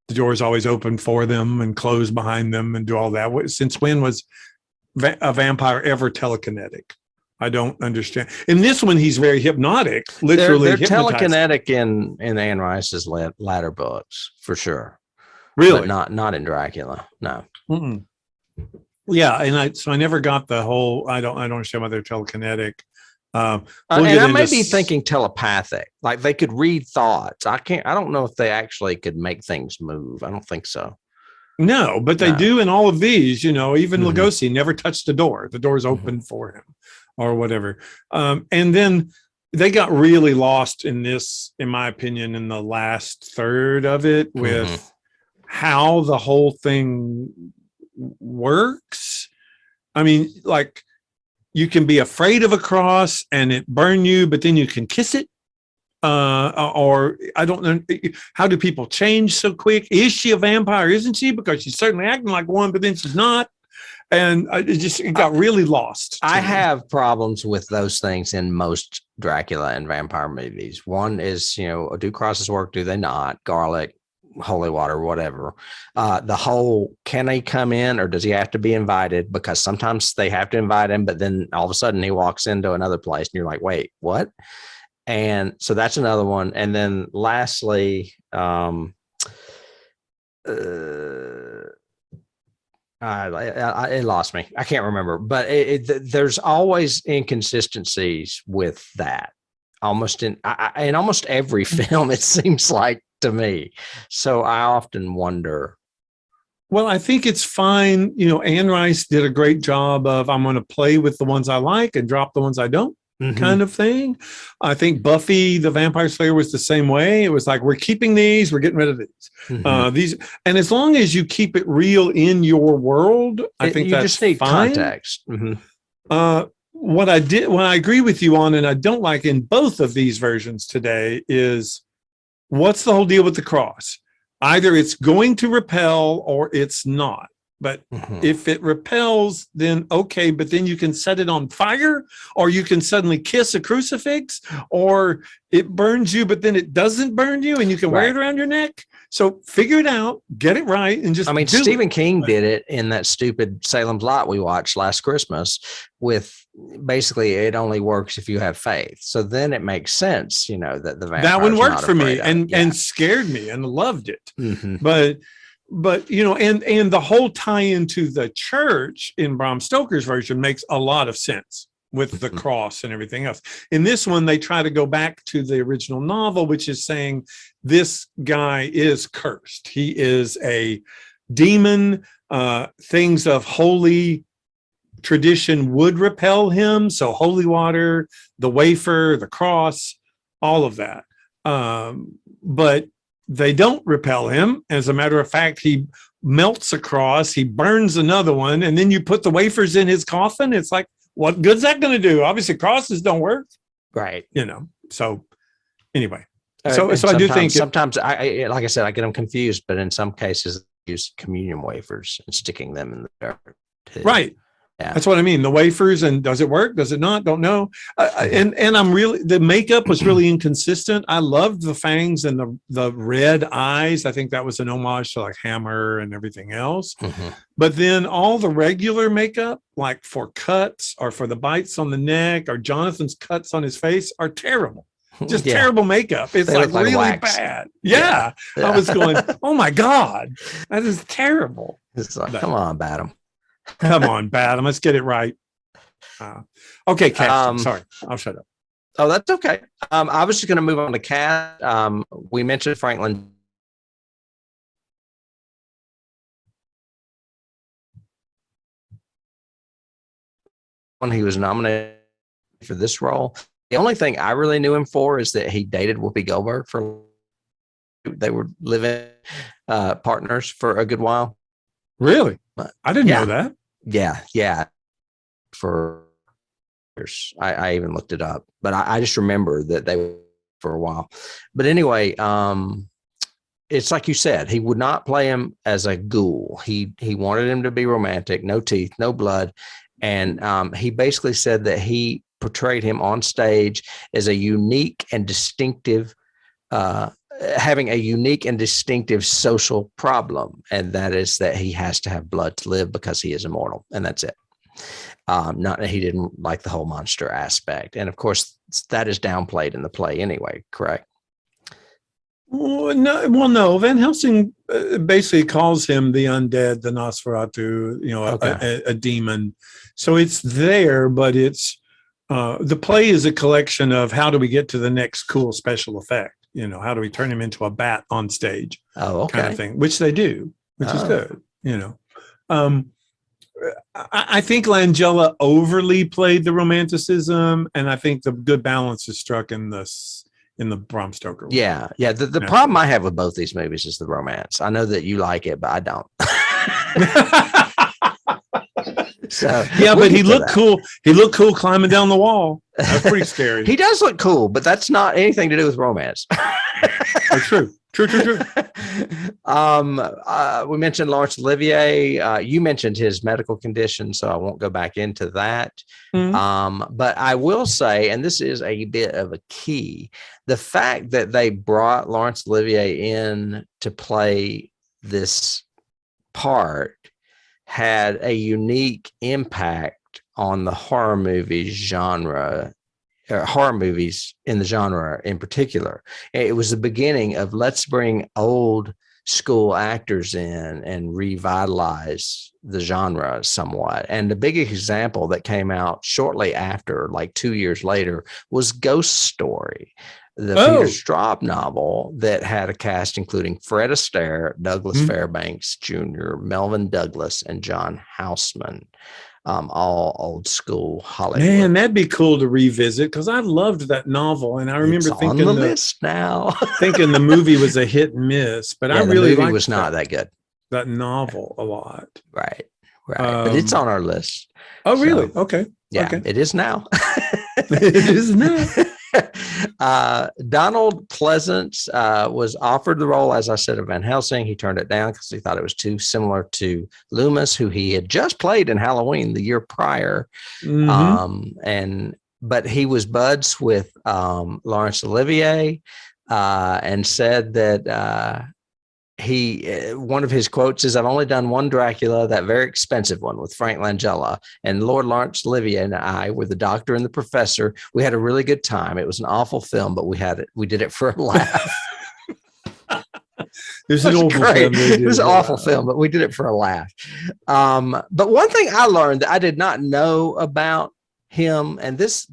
The doors always open for them and close behind them and do all that. Since when was a vampire ever telekinetic? I don't understand. In this one, he's very hypnotic, literally. They're telekinetic in Anne Rice's latter books, for sure. Really? But not in Dracula. No. Mm-mm. Yeah, and I never got the whole. I don't understand why they're telekinetic. And I may be thinking telepathic, like they could read thoughts. I don't know if they actually could make things move. I don't think so. No, but they do in all of these. Even Lugosi never touched the door. The door's open for him, or whatever. And then they got really lost in this, in my opinion, in the last third of it with how the whole thing works. I mean, like, you can be afraid of a cross and it burn you, but then you can kiss it. or I don't know, how do people change so quick? Is she a vampire? Isn't she? Because she's certainly acting like one, but then she's not. And it got really lost. I have problems with those things in most Dracula and vampire movies. One is, do crosses work? Do they not? Garlic, holy water, whatever. The whole, can he come in or does he have to be invited? Because sometimes they have to invite him, but then all of a sudden he walks into another place and you're like, wait, what? And so that's another one. And then lastly, it lost me. I can't remember, but there's always inconsistencies with that. Almost in almost every film, it seems like to me. So I often wonder. Well, I think it's fine. Anne Rice did a great job of, I'm going to play with the ones I like and drop the ones I don't. Kind of thing. I think Buffy the Vampire Slayer was the same way. It was like, we're keeping these, we're getting rid of these. And as long as you keep it real in your world, I think that's just need fine. Context. What I agree with you on, and I don't like in both of these versions today, is what's the whole deal with the cross? Either it's going to repel or it's not. But if it repels, then okay, but then you can set it on fire, or you can suddenly kiss a crucifix, or it burns you, but then it doesn't burn you and you can wear it around your neck. So figure it out, get it right, and just Stephen King did it in that stupid Salem's Lot we watched last Christmas with basically it only works if you have faith. So then it makes sense, that the vampire that one worked for me and scared me and loved it. But and the whole tie into the church in Bram Stoker's version makes a lot of sense with the cross and everything else. In this one, they try to go back to the original novel, which is saying this guy is cursed. He is a demon. Things of holy tradition would repel him. So holy water, the wafer, the cross, all of that. But they don't repel him. As a matter of fact, he melts a cross, he burns another one, and then you put the wafers in his coffin. It's like, what good's that going to do? Obviously, crosses don't work. Right. So anyway. So I do think sometimes I like I said, I get them confused, but in some cases, I use communion wafers and sticking them in the dirt. Right. Yeah. That's what I mean. The wafers, and does it work? Does it not? Don't know. And the makeup was really inconsistent. I loved the fangs and the red eyes. I think that was an homage to like Hammer and everything else. But then all the regular makeup, like for cuts or for the bites on the neck or Jonathan's cuts on his face, are terrible. Just terrible makeup. It's like really wax. Bad. Yeah. I was going, oh my God, that is terrible. It's like, come on, Badam. Come on, Badam. Let's get it right. Okay, Kat. Sorry, I'll shut up. Oh, that's okay. I was just going to move on to Kat. We mentioned Franklin. When he was nominated for this role, the only thing I really knew him for is that he dated Whoopi Goldberg they were living partners for a good while. Really? I didn't know that. Yeah. For years. I even looked it up, but I just remember that they were for a while. But anyway, it's like you said, he would not play him as a ghoul. He wanted him to be romantic, no teeth, no blood. And he basically said that he portrayed him on stage as a unique and distinctive having a unique and distinctive social problem, and that is that he has to have blood to live because he is immortal, and that's it. Not that he didn't like the whole monster aspect, and of course that is downplayed in the play anyway. Correct? Well, no. Van Helsing basically calls him the undead, the Nosferatu, a demon. So it's there, but it's the play is a collection of how do we get to the next cool special effect. How do we turn him into a bat on stage? Oh, okay. Kind of thing, which they do, which is good. I think Langella overly played the romanticism, and I think the good balance is struck in the Bram Stoker one. Yeah. The problem I have with both these movies is the romance. I know that you like it, but I don't. So yeah, but he looked cool. He looked cool climbing down the wall. That's pretty scary. He does look cool, but that's not anything to do with romance. Oh, true. True. We mentioned Laurence Olivier. You mentioned his medical condition, so I won't go back into that. Mm-hmm. But I will say, and this is a bit of a key, the fact that they brought Laurence Olivier in to play this part had a unique impact on the horror movie genre. Horror movies in the genre in particular. It was the beginning of let's bring old school actors in and revitalize the genre somewhat. And the big example that came out shortly after, like 2 years later, was Ghost Story, the Peter Straub novel that had a cast including Fred Astaire, Douglas Fairbanks Jr., Melvin Douglas, and John Houseman. All old school Hollywood. Man, that'd be cool to revisit because I loved that novel, and I remember thinking on the list now. thinking the movie was a hit and miss, but I really liked was not that good. That novel a lot. Right. But it's on our list. Oh, really? Okay. Yeah, okay. It is now. It is now. Donald Pleasance was offered the role, as I said, of Van Helsing. He turned it down because he thought it was too similar to Loomis, who he had just played in Halloween the year prior. Mm-hmm. But he was buds with Laurence Olivier and said that one of his quotes is, "I've only done one Dracula, that very expensive one with Frank Langella, and Lord Laurence Olivier and I were the doctor and the professor. We had a really good time. It was an awful film, but we did it for a laugh." It was an awful film, but we did it for a laugh. But one thing I learned that I did not know about him, and this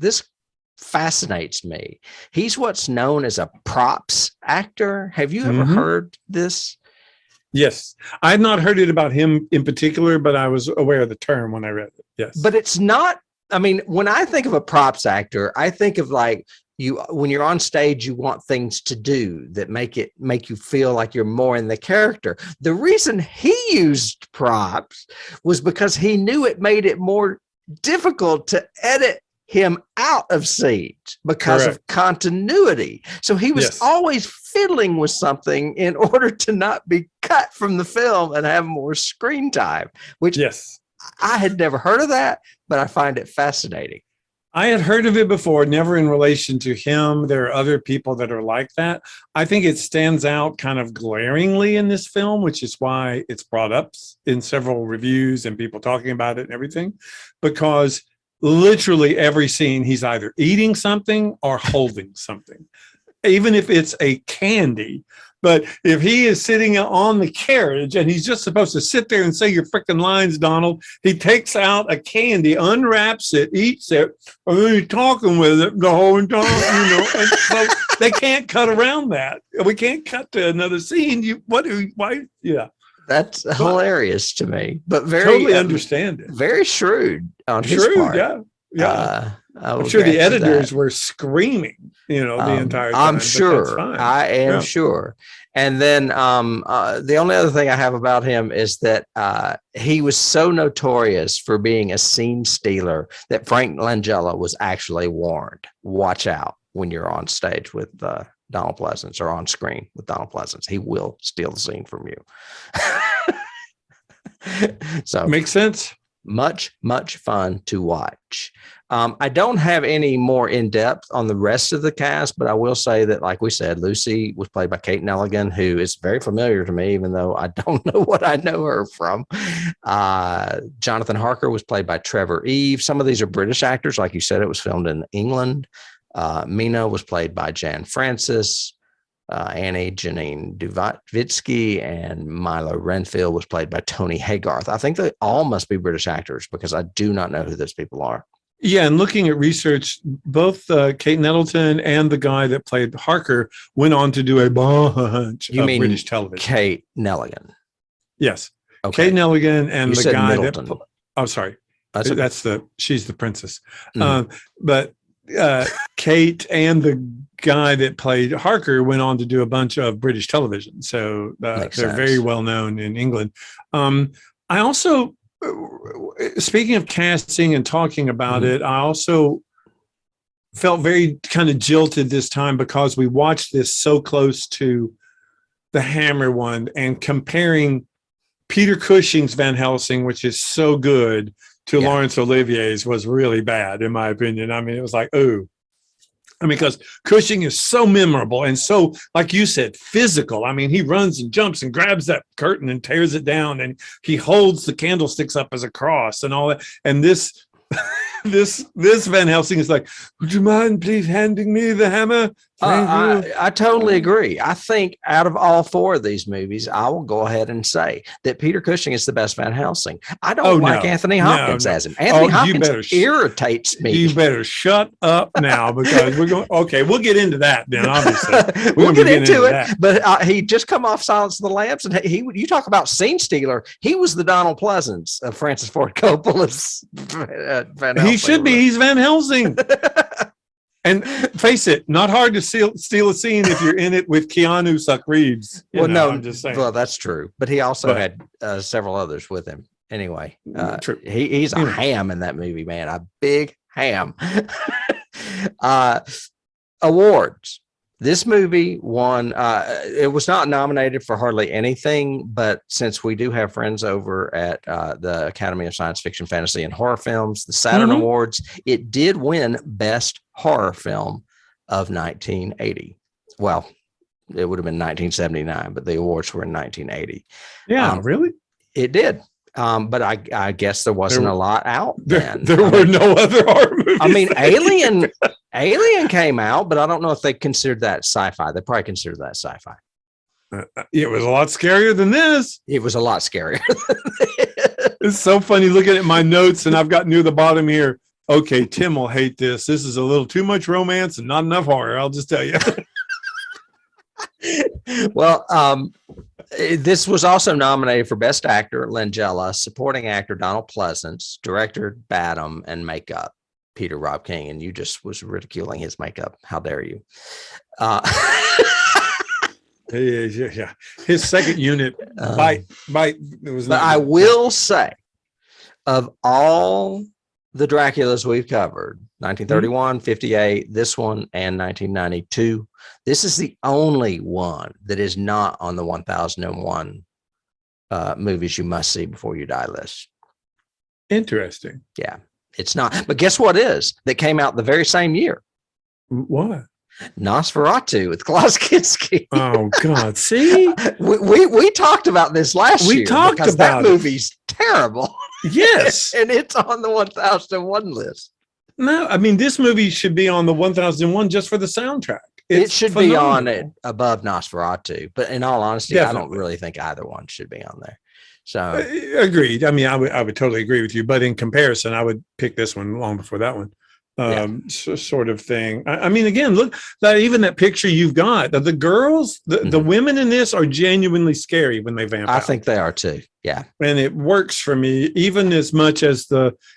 fascinates me. He's what's known as a props actor. Have you ever heard this? Yes. I had not heard it about him in particular, but I was aware of the term when I read it. Yes. But it's not, I mean, when I think of a props actor, I think of like when you're on stage, you want things to do that make you feel like you're more in the character. The reason he used props was because he knew it made it more difficult to edit him out of scenes because of continuity. So he was always fiddling with something in order to not be cut from the film and have more screen time, which I had never heard of that, but I find it fascinating. I had heard of it before, never in relation to him. There are other people that are like that. I think it stands out kind of glaringly in this film, which is why it's brought up in several reviews and people talking about it and everything, because literally every scene, he's either eating something or holding something, even if it's a candy. But if he is sitting on the carriage and he's just supposed to sit there and say your freaking lines, Donald, he takes out a candy, unwraps it, eats it, and then he's talking with it the whole time, And so they can't cut around that. We can't cut to another scene. Why? Yeah. That's hilarious to me, but very totally understand it. Very shrewd on his part. Yeah. I'm sure the editors were screaming, the entire time. I'm sure. I am sure. And then the only other thing I have about him is that he was so notorious for being a scene stealer that Frank Langella was actually warned, watch out when you're on stage with Donald Pleasance or on screen with Donald Pleasance. He will steal the scene from you. So makes sense. Much fun to watch. I don't have any more in depth on the rest of the cast, but I will say that, like we said, Lucy was played by Kate Nelligan, who is very familiar to me, even though I don't know what I know her from. Jonathan Harker was played by Trevor Eve. Some of these are British actors. Like you said, it was filmed in England. Mina was played by Jan Francis. Annie Janine Duvitsky, and Milo Renfield was played by Tony Haygarth. I think they all must be British actors because I do not know who those people are. Yeah, and looking at research, both Kate Nettleton and the guy that played Harker went on to do a bunch of British television. Kate Nelligan. Yes. Okay. Kate Nelligan and the guy Middleton. Sorry. She's the princess. Mm-hmm. But Kate and the guy that played Harker went on to do a bunch of British television. So they're very well known in England. I also speaking of casting and talking about it, I also felt very kind of jilted this time because we watched this so close to the Hammer one, and comparing Peter Cushing's Van Helsing, which is so good, to Laurence Olivier's was really bad, in my opinion. I mean, it was like, ooh. I mean, because Cushing is so memorable and so, like you said, physical. I mean, he runs and jumps and grabs that curtain and tears it down, and he holds the candlesticks up as a cross and all that. And this Van Helsing is like, would you mind please handing me the hammer? I totally agree. I think out of all four of these movies, I will go ahead and say that Peter Cushing is the best Van Helsing. I don't like Anthony Hopkins as him. Anthony Hopkins irritates me. You better shut up now, because we're going. Okay, we'll get into that then. Obviously, we'll get into it. But he just come off Silence of the Lambs, and you talk about scene stealer. He was the Donald Pleasance of Francis Ford Coppola's Van Helsing. He should be. He's Van Helsing. And face it, not hard to steal a scene if you're in it with Keanu Reeves. I'm just saying. Well, that's true. But he also had several others with him. Anyway, he's a ham in that movie, man. A big ham. Awards. This movie won. It was not nominated for hardly anything, but since we do have friends over at the Academy of Science Fiction, Fantasy, and Horror Films, the Saturn Awards, it did win Best Horror Film of 1980. Well, it would have been 1979, but the awards were in 1980. Yeah, really? It did. But I guess there wasn't a lot out then. There were no other horror movies. I mean, Alien came out, but I don't know if they considered that sci-fi. They probably considered that sci-fi. It was a lot scarier than this. It was a lot scarier. It's so funny looking at my notes, and I've got near the bottom here. Okay, Tim will hate this. This is a little too much romance and not enough horror. I'll just tell you. Well, this was also nominated for Best Actor, Langella, Supporting Actor, Donald Pleasance, Director, Badham, and Makeup, Peter Rob King. And you just was ridiculing his makeup. How dare you? Yeah. His second unit, bite. It was. But I will say, of all the Draculas we've covered, 1931, 58, this one, and 1992, this is the only one that is not on the 1001 movies you must see before you die list. Interesting. Yeah, it's not. But guess what is? That came out the very same year. What? Nosferatu with Klaus Kinski. Oh God! See, we talked about this last year. We talked about that movie's terrible. Yes, and it's on the 1001 list. No, I mean this movie should be on the 1001 just for the soundtrack. It should be on it above Nosferatu, but in all honesty, I don't really think either one should be on there. So agreed. I mean, I would totally agree with you, but in comparison, I would pick this one long before that one. Sort of thing. I mean, again, look, even that picture you've got, the girls, the women in this are genuinely scary when they vamp out. I think they are too. Yeah. And it works for me even as much as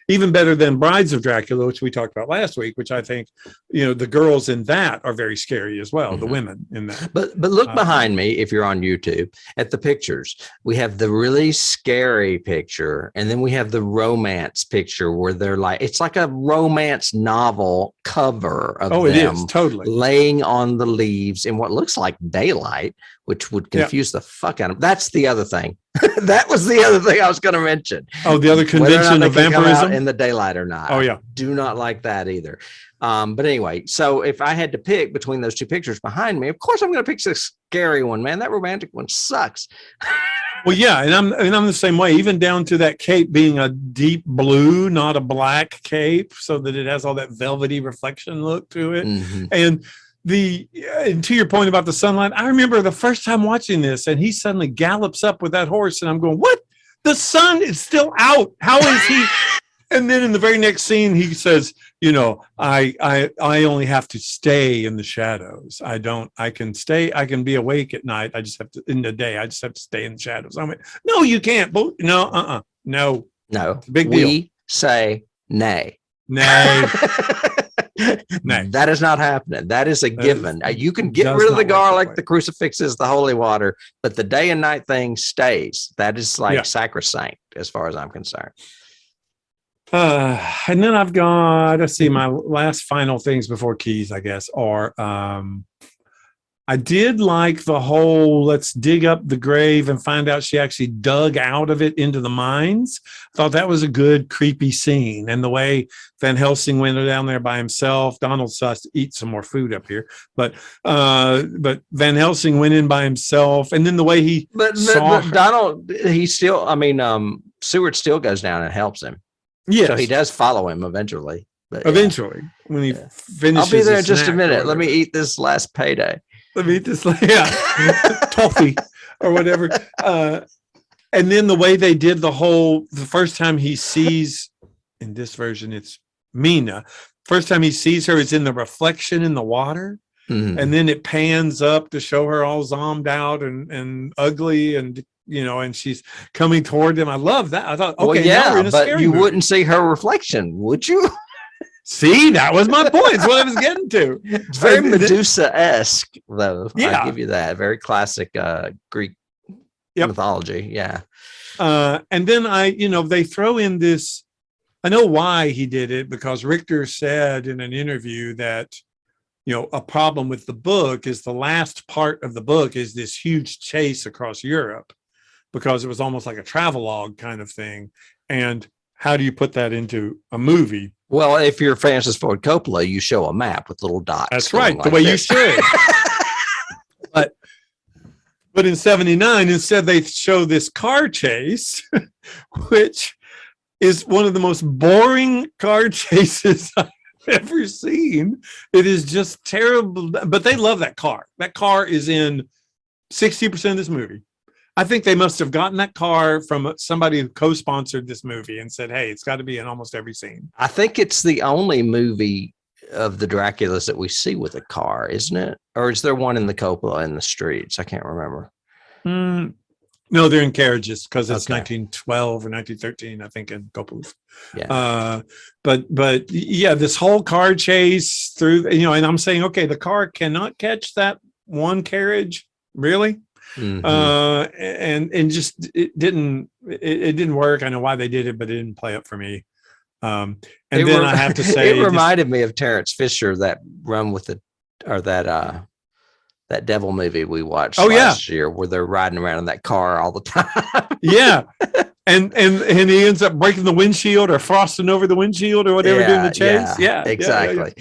even better than Brides of Dracula, which we talked about last week, which I think, the girls in that are very scary as well. The women in that. But look behind me, if you're on YouTube, at the pictures. We have the really scary picture, and then we have the romance picture where they're like, it's like a romance novel cover of them. It is totally laying on the leaves in what looks like daylight, which would confuse the fuck out of them. That's the other thing. That was the other thing I was going to mention. Oh, the other convention of vampirism in the daylight or not. Oh, yeah. Do not like that either. But anyway, so if I had to pick between those two pictures behind me, of course I'm going to pick the scary one, man. That romantic one sucks. Well, yeah, and I'm the same way, even down to that cape being a deep blue, not a black cape, so that it has all that velvety reflection look to it. And to your point about the sunlight, I remember the first time watching this, and he suddenly gallops up with that horse, and I'm going, "What? The sun is still out. How is he?" And then in the very next scene, he says, I only have to stay in the shadows. I can be awake at night. I just have to, in the day, I just have to stay in the shadows. I went, no, you can't. No. No. Big deal. We say nay. Nay. That is not happening. That is a given. You can get rid of the garlic, the crucifixes, the holy water, but the day and night thing stays. That is like sacrosanct as far as I'm concerned. And then I've got, let's see, my last final things before keys, I guess, are I did like the whole let's dig up the grave and find out she actually dug out of it into the mines. I thought that was a good, creepy scene. And the way Van Helsing went down there by himself, Donald has to eat some more food up here, but Van Helsing went in by himself. And then the way he saw Donald, he still, Seward still goes down and helps him. Yeah, so he does follow him eventually. But eventually, when he finishes, I'll be there in just a minute. Let me eat this last payday. Let me eat this, toffee or whatever. And then the way they did the first time he sees, in this version, it's Mina. First time he sees her is in the reflection in the water. Mm-hmm. And then it pans up to show her all zombed out and ugly and and she's coming toward him. I love that. I thought, okay, now we're in a scary movie. Wouldn't see her reflection, would you? See, that was my point. It's what I was getting to. It's very Medusa-esque, though. Yeah. I'll give you that. Very classic Greek mythology. Yeah. And then they throw in this. I know why he did it, because Richter said in an interview that, a problem with the book is the last part of the book is this huge chase across Europe, because it was almost like a travelogue kind of thing. And how do you put that into a movie? Well, if you're Francis Ford Coppola, you show a map with little dots. That's right, the way you should. But in 79, instead they show this car chase, which is one of the most boring car chases I've ever seen. It is just terrible, but they love that car. That car is in 60% of this movie. I think they must have gotten that car from somebody who co-sponsored this movie and said, hey, it's got to be in almost every scene. I think it's the only movie of the Draculas that we see with a car, isn't it? Or is there one in the Coppola in the streets? I can't remember. No, they're in carriages because it's 1912 or 1913, I think, in Coppola's. Yeah. But yeah, this whole car chase through, and I'm saying, okay, the car cannot catch that one carriage, really? Mm-hmm. And just it didn't work. I know why they did it, but it didn't play up for me. I have to say, it reminded me of Terrence Fisher, that run with that devil movie we watched last year, where they're riding around in that car all the time. Yeah. And he ends up breaking the windshield or frosting over the windshield or whatever doing the chase. Yeah, exactly.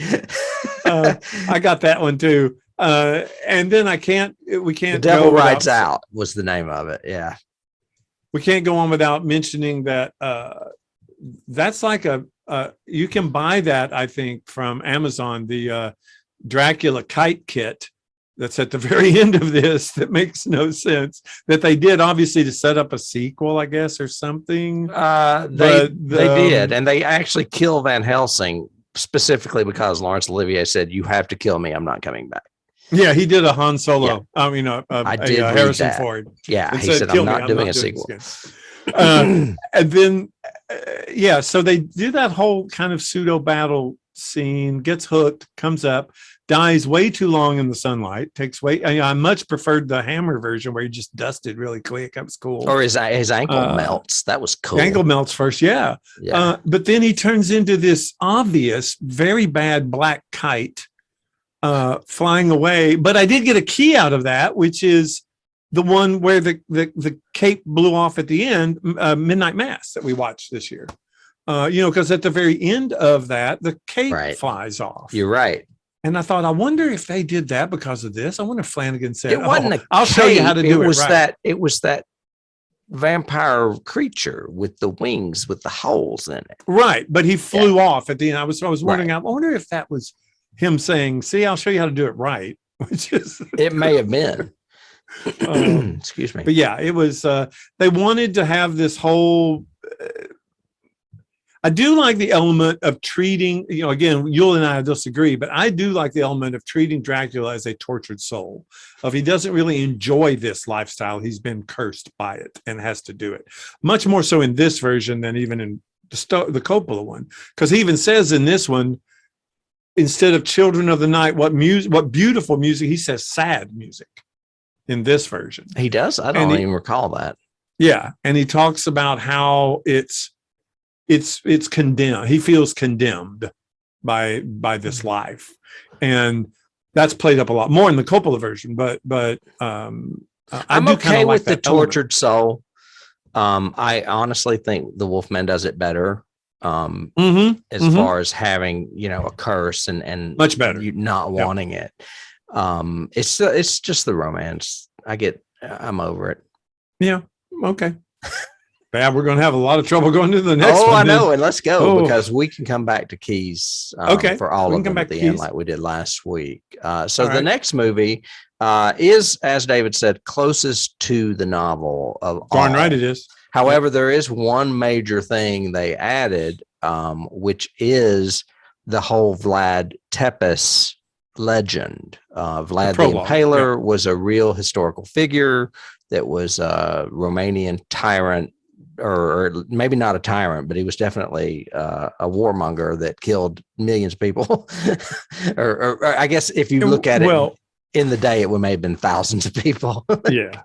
I got that one too. And then we can't. The Devil Rides Out was the name of it. Yeah. We can't go on without mentioning that that's like you can buy that, I think, from Amazon, the Dracula kite kit that's at the very end of this that makes no sense, that they did obviously to set up a sequel, I guess, or something. They did. And they actually kill Van Helsing specifically because Laurence Olivier said, you have to kill me. I'm not coming back. Yeah, he did a Han Solo. Yeah. I did Harrison Ford. Yeah, he said, I'm not doing a sequel. And then, so they do that whole kind of pseudo battle scene, gets hooked, comes up, dies way too long in the sunlight, I much preferred the Hammer version where he just dusted really quick. That was cool. Or his ankle melts. That was cool. Ankle melts first, yeah. But then he turns into this obvious, very bad black kite flying away. But I did get a key out of that, which is the one where the cape blew off at the end, Midnight Mass, that we watched this year. Because at the very end of that, the cape flies off. You're right. And I thought, I wonder if they did that because of this. I wonder if Flanagan said, it wasn't I'll show you how to do it. It was that vampire creature with the wings with the holes in it. Right. But he flew off at the end. I was wondering, I wonder if that was him saying, see, I'll show you how to do it right. Which is it may have been. Excuse me. But yeah, it was they wanted to have this whole I do like the element of treating, again, Yul and I disagree, but I do like the element of treating Dracula as a tortured soul. If he doesn't really enjoy this lifestyle, he's been cursed by it and has to do it. Much more so in this version than even in the Coppola one, because he even says in this one, instead of Children of the Night, what beautiful music, he says sad music in this version. He does? I don't even recall that. Yeah. And he talks about how it's condemned. He feels condemned by this life. And that's played up a lot more in the Coppola version, but I'm okay with the tortured soul. I honestly think the Wolfman does it better. As far as having, a curse and much better, you not wanting it. It's just the romance. I'm over it. Yeah. Okay. Yeah, we're going to have a lot of trouble going to the next one. I know. And let's go because we can come back to Keys for all of them at the end like we did last week. The next movie is, as David said, closest to the novel of darn all. Right it is. However, there is one major thing they added, which is the whole Vlad Tepes legend. Vlad the Impaler was a real historical figure that was a Romanian tyrant, or maybe not a tyrant, but he was definitely a warmonger that killed millions of people. or I guess if you look at it in the day, it may have been thousands of people. Yeah.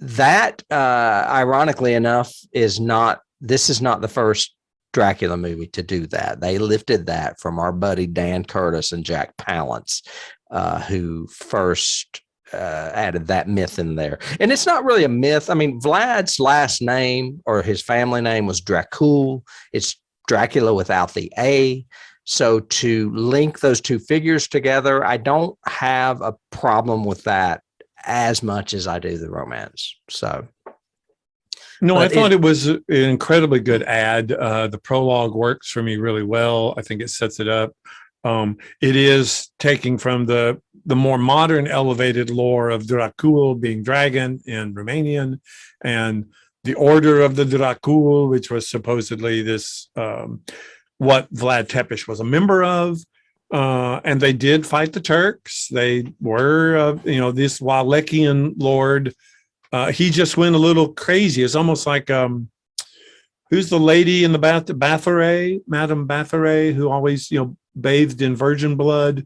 That, ironically enough, this is not the first Dracula movie to do that. They lifted that from our buddy Dan Curtis and Jack Palance, who first added that myth in there. And it's not really a myth. I mean, Vlad's last name or his family name was Dracul. It's Dracula without the A. So to link those two figures together, I don't have a problem with that as much as I do the romance. So no, I thought it was an incredibly good ad. The prologue works for me really well. I think it sets it up. It is taking from the more modern elevated lore of Dracul being dragon in Romanian, and the Order of the Dracul, which was supposedly this what Vlad Tepes was a member of. And they did fight the Turks. They were, this Wallachian lord. He just went a little crazy. It's almost like, who's the lady in the Bathory, Madame Bathory, who always, bathed in virgin blood.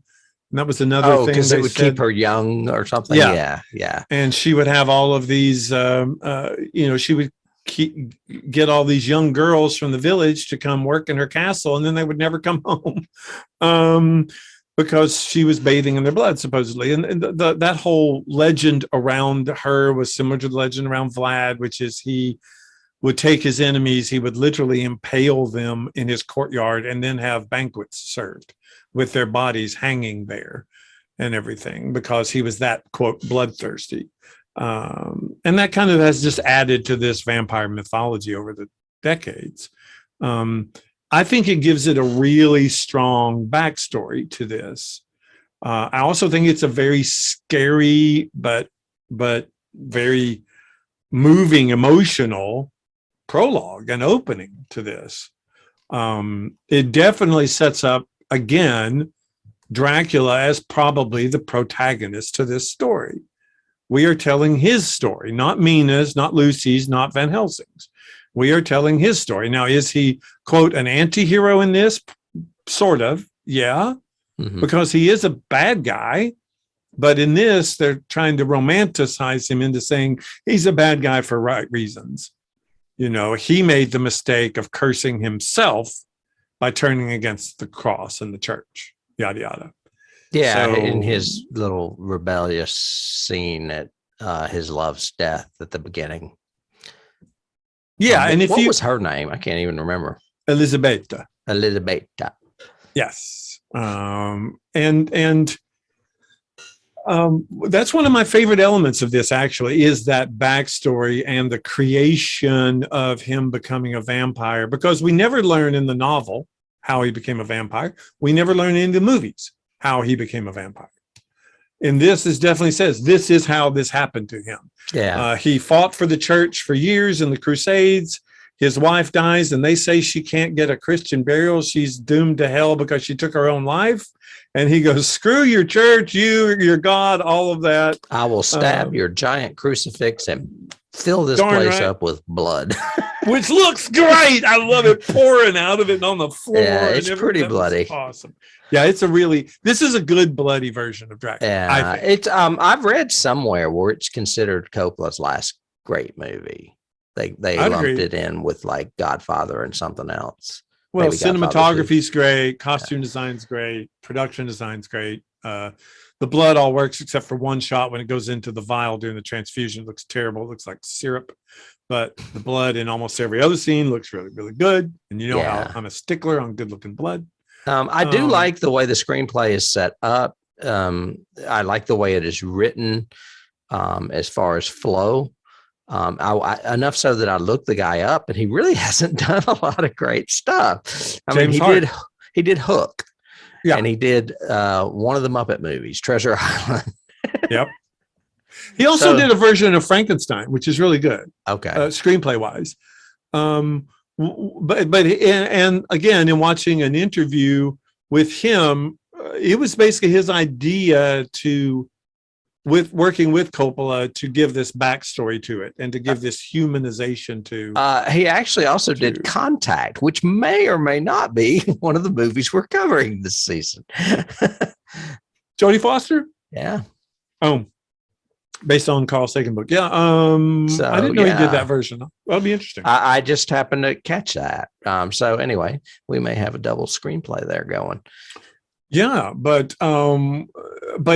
And that was another thing. Because it would keep her young or something. Yeah. And she would have all of these, she would get all these young girls from the village to come work in her castle, and then they would never come home because she was bathing in their blood, supposedly. And that whole legend around her was similar to the legend around Vlad, which is he would take his enemies, he would literally impale them in his courtyard and then have banquets served with their bodies hanging there and everything, because he was that, quote, bloodthirsty. And that kind of has just added to this vampire mythology over the decades. I think it gives it a really strong backstory to this. I also think it's a very scary, but very moving, emotional prologue and opening to this. It definitely sets up, again, Dracula as probably the protagonist to this story. We are telling his story, not Mina's, not Lucy's, not Van Helsing's. We are telling his story. Now, is he, quote, an anti-hero in this? Sort of, yeah, because he is a bad guy. But in this, they're trying to romanticize him into saying he's a bad guy for right reasons. He made the mistake of cursing himself by turning against the cross and the church, yada, yada. Yeah, so, in his little rebellious scene at his love's death at the beginning. Yeah, and what was her name? I can't even remember. Elisabetta. Yes, that's one of my favorite elements of this. Actually, is that backstory and the creation of him becoming a vampire, because we never learn in the novel how he became a vampire. We never learn in the movies how he became a vampire. And this is definitely says this is how this happened to him. Yeah. He fought for the church for years in the Crusades. His wife dies, and they say she can't get a Christian burial. She's doomed to hell because she took her own life. And he goes, screw your church, your God, all of that. I will stab your giant crucifix and fill this place up with blood. which looks great. I love it pouring out of it on the floor. Yeah, it's pretty bloody. Awesome. Yeah, this is a good bloody version of Dracula. Yeah, it's I've read somewhere where it's considered Coppola's last great movie. They lumped it in with like Godfather and something else. Well, cinematography's great, costume design's great, production design's great. The blood all works except for one shot when it goes into the vial during the transfusion. It looks terrible. It looks like syrup. But the blood in almost every other scene looks really, really good. And you know how I'm a stickler on good-looking blood. I do like the way the screenplay is set up. I like the way it is written as far as flow. Enough so that I looked the guy up, and he really hasn't done a lot of great stuff. I mean, he did Hook, and he did one of the Muppet movies, Treasure Island. Yep. He also did a version of Frankenstein, which is really good. Okay, screenplay wise. But again, in watching an interview with him, it was basically his idea with working with Coppola to give this backstory to it and to give this humanization to. He actually also did Contact, which may or may not be one of the movies we're covering this season. Jodie Foster? Yeah. Oh, based on Carl Sagan book. Yeah. I didn't know he did that version. That'll be interesting. I just happened to catch that. So anyway, we may have a double screenplay there going. Yeah, but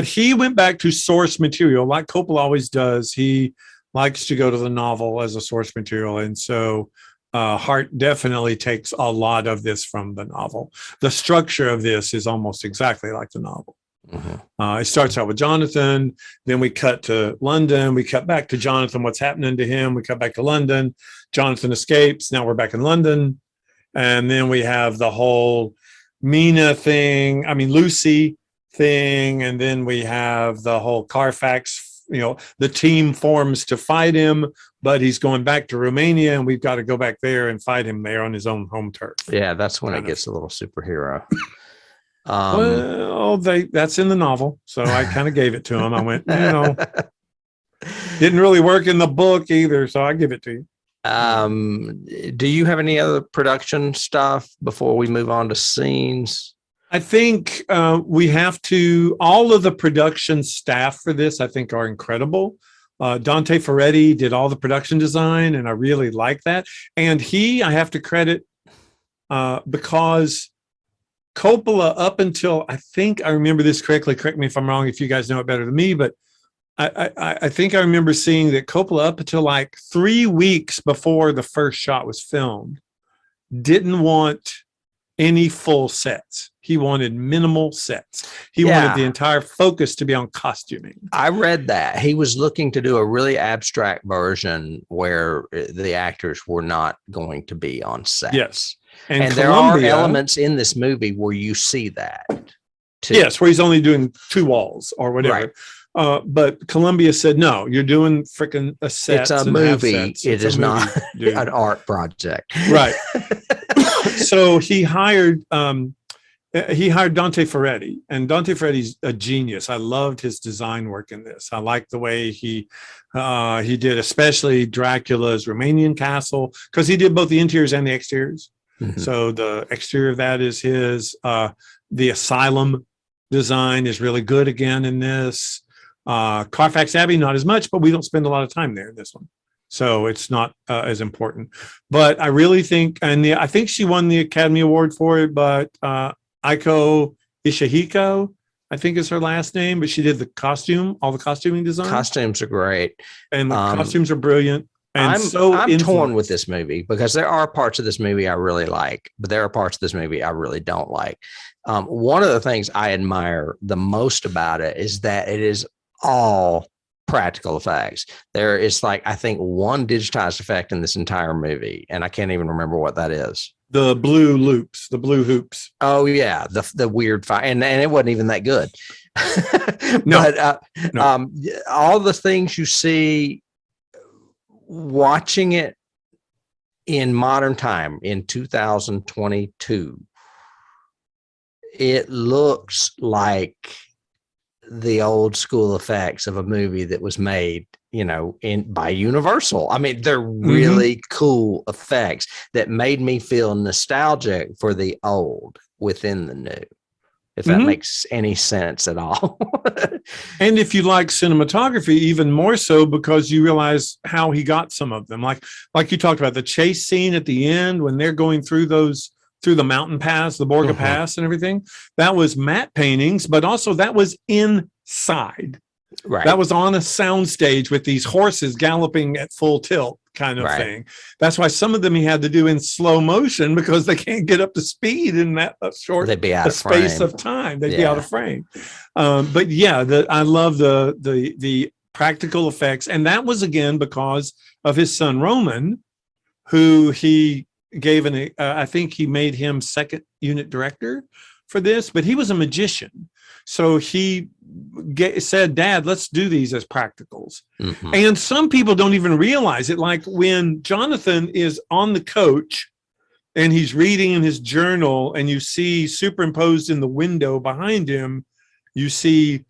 he went back to source material like Coppola always does. He likes to go to the novel as a source material. And so Hart definitely takes a lot of this from the novel. The structure of this is almost exactly like the novel. Mm-hmm. It starts out with Jonathan, then we cut to London, we cut back to Jonathan, what's happening to him, we cut back to London, Jonathan escapes, now we're back in London, and then we have the whole Mina thing, Lucy thing, and then we have the whole Carfax, the team forms to fight him, but he's going back to Romania, and we've got to go back there and fight him there on his own home turf. Yeah, that's when it gets a little superhero. That's in the novel, so I kind of gave it to him. I went, didn't really work in the book either, so I give it to you. Do you have any other production stuff before we move on to scenes? I think we have to, all of the production staff for this, I think, are incredible. Dante Ferretti did all the production design, and I really like that. And I have to credit because Coppola, up until, I think I remember this correctly, correct me if I'm wrong, if you guys know it better than me, but I think I remember seeing that Coppola, up until like 3 weeks before the first shot was filmed, didn't want any full sets. He wanted minimal sets. He wanted the entire focus to be on costuming. I read that. He was looking to do a really abstract version where the actors were not going to be on set. Yes. And there are elements in this movie where you see that too. Yes, where he's only doing 2 walls or whatever. Right. But Columbia said, no, you're doing freaking a set. It's a movie. It is not an art project. Right. So he hired Dante Ferretti, and Dante Ferretti's a genius. I loved his design work in this. I like the way he did, especially Dracula's Romanian castle, because he did both the interiors and the exteriors. Mm-hmm. So the exterior of that is his. The asylum design is really good again in this. Carfax Abbey, not as much, but we don't spend a lot of time there in this one. So it's not as important. But I really think, I think she won the Academy Award for it, but Aiko Ishihiko, I think is her last name, but she did the costume, all the costuming design. Costumes are great. And the costumes are brilliant. And I'm torn with this movie because there are parts of this movie I really like, but there are parts of this movie I really don't like. One of the things I admire the most about it is that it is all practical effects. There is I think one digitized effect in this entire movie, and I can't even remember what that is. The blue loops, the blue hoops. Oh yeah, the weird fire, and it wasn't even that good. No. But no. All the things you see watching it in modern time in 2022, it looks like the old school effects of a movie that was made by Universal. I mean, they're really cool effects that made me feel nostalgic for the old within the new, if that makes any sense at all. And if you like cinematography, even more so, because you realize how he got some of them. Like you talked about the chase scene at the end when they're going through the mountain pass, the Borga Pass and everything. That was matte paintings, but also that was inside. Right. That was on a sound stage with these horses galloping at full tilt kind of thing. That's why some of them he had to do in slow motion, because they can't get up to speed in that short space of time. They'd be out of frame. But yeah, I love the practical effects. And that was, again, because of his son, Roman, who he gave I think he made him second unit director for this, but he was a magician. So he said, Dad, let's do these as practicals. And some people don't even realize it. Like when Jonathan is on the coach and he's reading in his journal, and you see superimposed in the window behind him, you see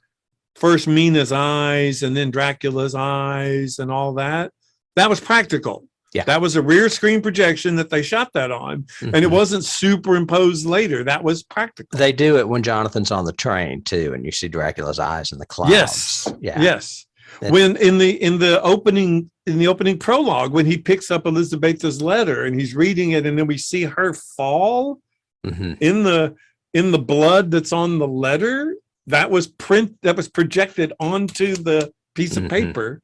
first Mina's eyes and then Dracula's eyes and all that. That was practical. Yeah. That was a rear screen projection that they shot that on, and it wasn't superimposed later. That was practical. They do it when Jonathan's on the train too, and you see Dracula's eyes in the clouds. Yes. Yeah. Yes. When in the opening prologue, when he picks up Elizabetha's letter and he's reading it, and then we see her fall in the blood that's on the letter, that was projected onto the piece of paper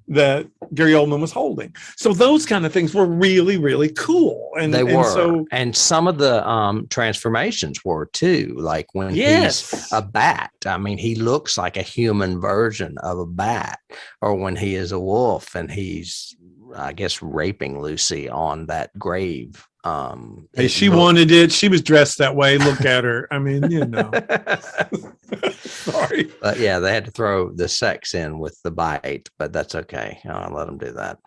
that Gary Oldman was holding. So those kind of things were really, really cool. And they were. And some of the transformations were too. Like when he's a bat, I mean, he looks like a human version of a bat. Or when he is a wolf and he's, I guess, raping Lucy on that grave. Hey, she wanted it. She was dressed that way. Look at her. I mean, Sorry. But yeah, they had to throw the sex in with the bite, but that's okay. I'll let them do that.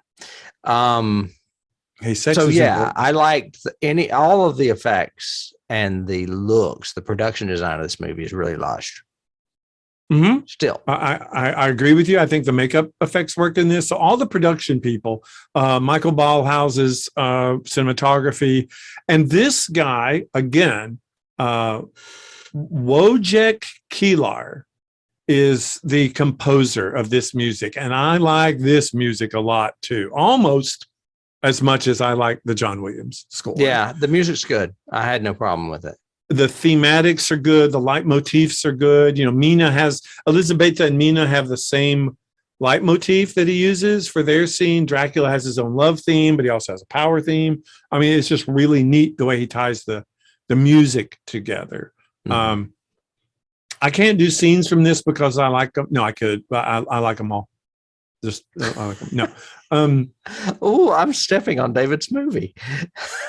Sex so yeah, important. I liked all of the effects and the looks. The production design of this movie is really lush. Still, I agree with you. I think the makeup effects worked in this. So all the production people, Michael Ballhaus's cinematography, and this guy again, Wojciech Kilar is the composer of this music, and I like this music a lot too, almost as much as I like the John Williams score. Yeah, the music's good. I had no problem with it. The thematics are good. The leitmotifs are good. Elizabetha and Mina have the same leitmotif that he uses for their scene. Dracula has his own love theme, but he also has a power theme. I mean, it's just really neat the way he ties the music together. I can't do scenes from this because I like them. No, I could, but I like them all. Just I like them. No. Oh, I'm stepping on David's movie.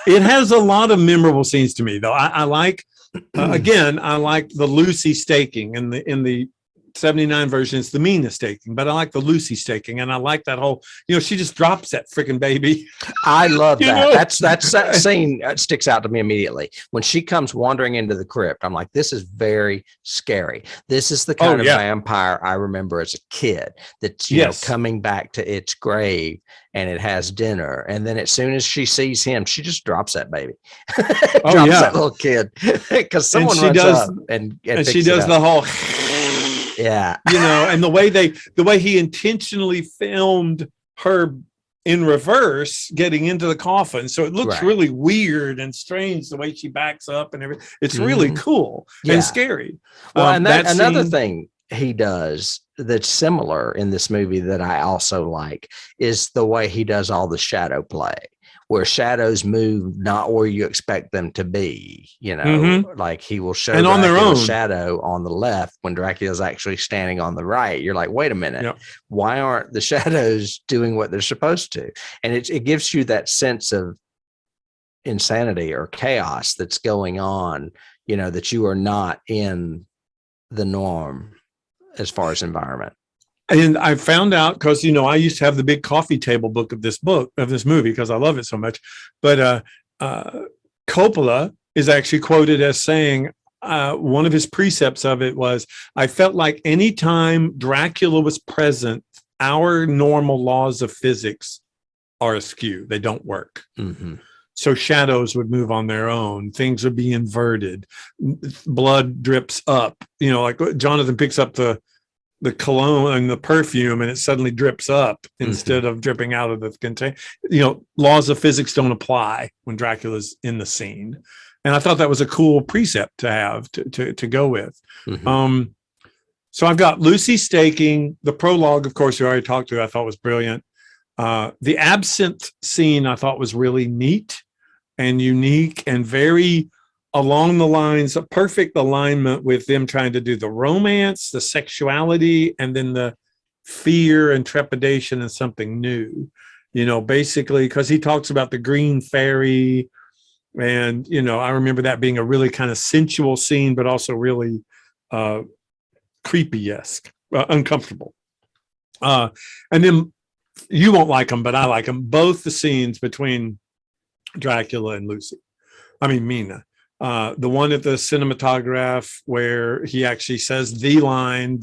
It has a lot of memorable scenes to me, though. I like, again, I like the Lucy staking in the 79 version. It's the Mina staking, but I like the Lucy staking, and I like that whole, she just drops that freaking baby. I love that. That scene sticks out to me immediately. When she comes wandering into the crypt, I'm like, this is very scary. This is the kind of vampire I remember as a kid that's coming back to its grave, and it has dinner, and then as soon as she sees him, she just drops that baby. Drops that little kid because someone runs up and she does the whole. Yeah. And the way he intentionally filmed her in reverse getting into the coffin. So it looks really weird and strange the way she backs up and everything. It's really cool and scary. Well, and another thing he does that's similar in this movie that I also like is the way he does all the shadow play, where shadows move not where you expect them to be, like he will show and on their own shadow on the left when Dracula's actually standing on the right. You're like, wait a minute, why aren't the shadows doing what they're supposed to? And it gives you that sense of insanity or chaos that's going on, that you are not in the norm as far as environment. And I found out because, I used to have the big coffee table book of this movie because I love it so much. But Coppola is actually quoted as saying one of his precepts of it was, I felt like anytime Dracula was present our normal laws of physics are askew. They don't work. Mm-hmm. So shadows would move on their own. Things would be inverted. Blood drips up. You know, like Jonathan picks up the cologne and the perfume, and it suddenly drips up instead of dripping out of the container. You know, laws of physics don't apply when Dracula's in the scene. And I thought that was a cool precept to have to go with. Mm-hmm. So I've got Lucy staking. The prologue, of course, we already talked to, I thought was brilliant. The absinthe scene I thought was really neat and unique and very along the lines of perfect alignment with them trying to do the romance, the sexuality, and then the fear and trepidation and something new, you know, basically, because he talks about the green fairy. And, you know, I remember that being a really kind of sensual scene, but also really creepy-esque, uncomfortable. And then you won't like them, but I like them. Both the scenes between Dracula and Mina. The one at the cinematograph where he actually says the line,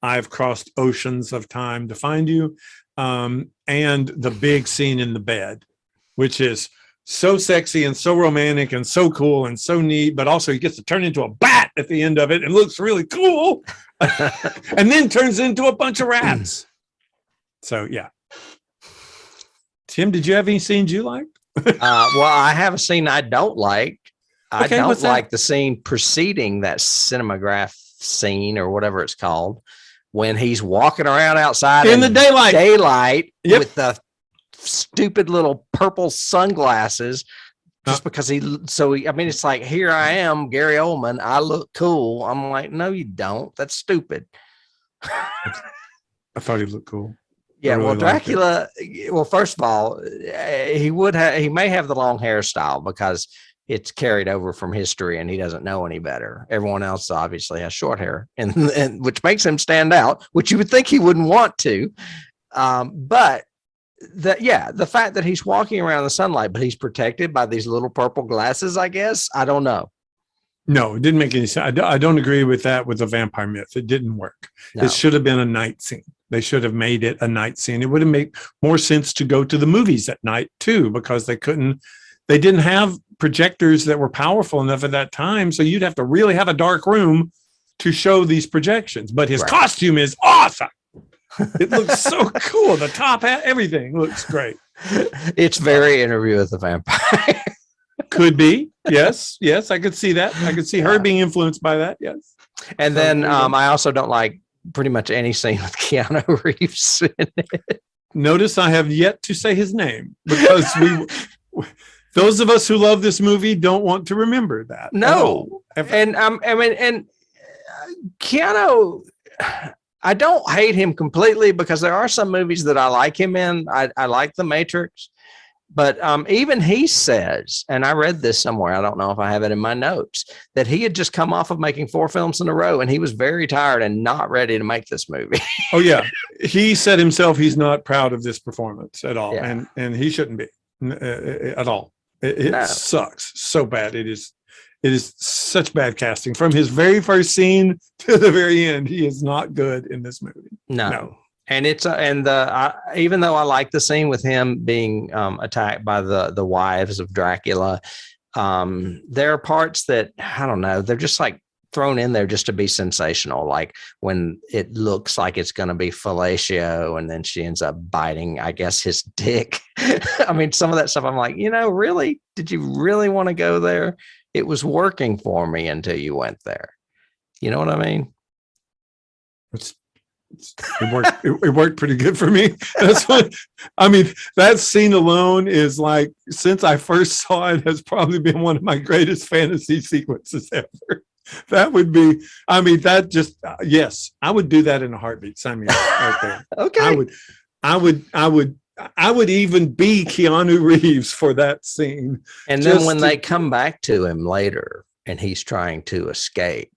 I've crossed oceans of time to find you, and the big scene in the bed, which is so sexy and so romantic and so cool and so neat, but also he gets to turn into a bat at the end of it and looks really cool and then turns into a bunch of rats. So, yeah. Tim, did you have any scenes you liked? Well, I have a scene I don't like. I Okay, don't like the scene preceding that cinematograph scene or whatever it's called, when he's walking around outside in the daylight with the stupid little purple sunglasses, just because it's like, here I am, Gary Oldman, I look cool. I'm like, no, you don't. That's stupid. I thought he looked cool. Yeah, really well, Dracula. Well, first of all, he may have the long hairstyle because it's carried over from history, and he doesn't know any better. Everyone else obviously has short hair, and which makes him stand out. Which you would think he wouldn't want to, but the fact that he's walking around in the sunlight, but he's protected by these little purple glasses. I guess I don't know. No, it didn't make any sense. I don't agree with that with the vampire myth. It didn't work. No. It should have been a night scene. They should have made it a night scene. It would have made more sense to go to the movies at night too, because they didn't have projectors that were powerful enough at that time. So you'd have to really have a dark room to show these projections. But his costume is awesome. It looks so cool. The top hat, everything looks great. It's very Interview with the Vampire. Could be. Yes. I could see that. I could see her being influenced by that. Yes. And then I also don't like pretty much any scene with Keanu Reeves in it. Notice I have yet to say his name, because those of us who love this movie don't want to remember that. No. And Keanu, I don't hate him completely, because there are some movies that I like him in. I like The Matrix. But even he says, and I read this somewhere, I don't know if I have it in my notes, that he had just come off of making 4 films in a row, and he was very tired and not ready to make this movie. Oh, yeah. He said himself he's not proud of this performance at all. Yeah. And he shouldn't be at all. It sucks so bad. It is such bad casting. From his very first scene to the very end, he is not good in this movie. No. And it's even though I like the scene with him being attacked by the wives of Dracula, there are parts that, I don't know, they're just like thrown in there just to be sensational. Like when it looks like it's going to be fellatio, and then she ends up biting, I guess, his dick. I mean, some of that stuff, I'm like, really? Did you really want to go there? It was working for me until you went there. You know what I mean? It worked pretty good for me. That's what I mean. That scene alone is like, since I first saw it, has probably been one of my greatest fantasy sequences ever. That would be, that just, yes, I would do that in a heartbeat. Sign me up right there. Okay. I would even be Keanu Reeves for that scene. And then when they come back to him later and he's trying to escape,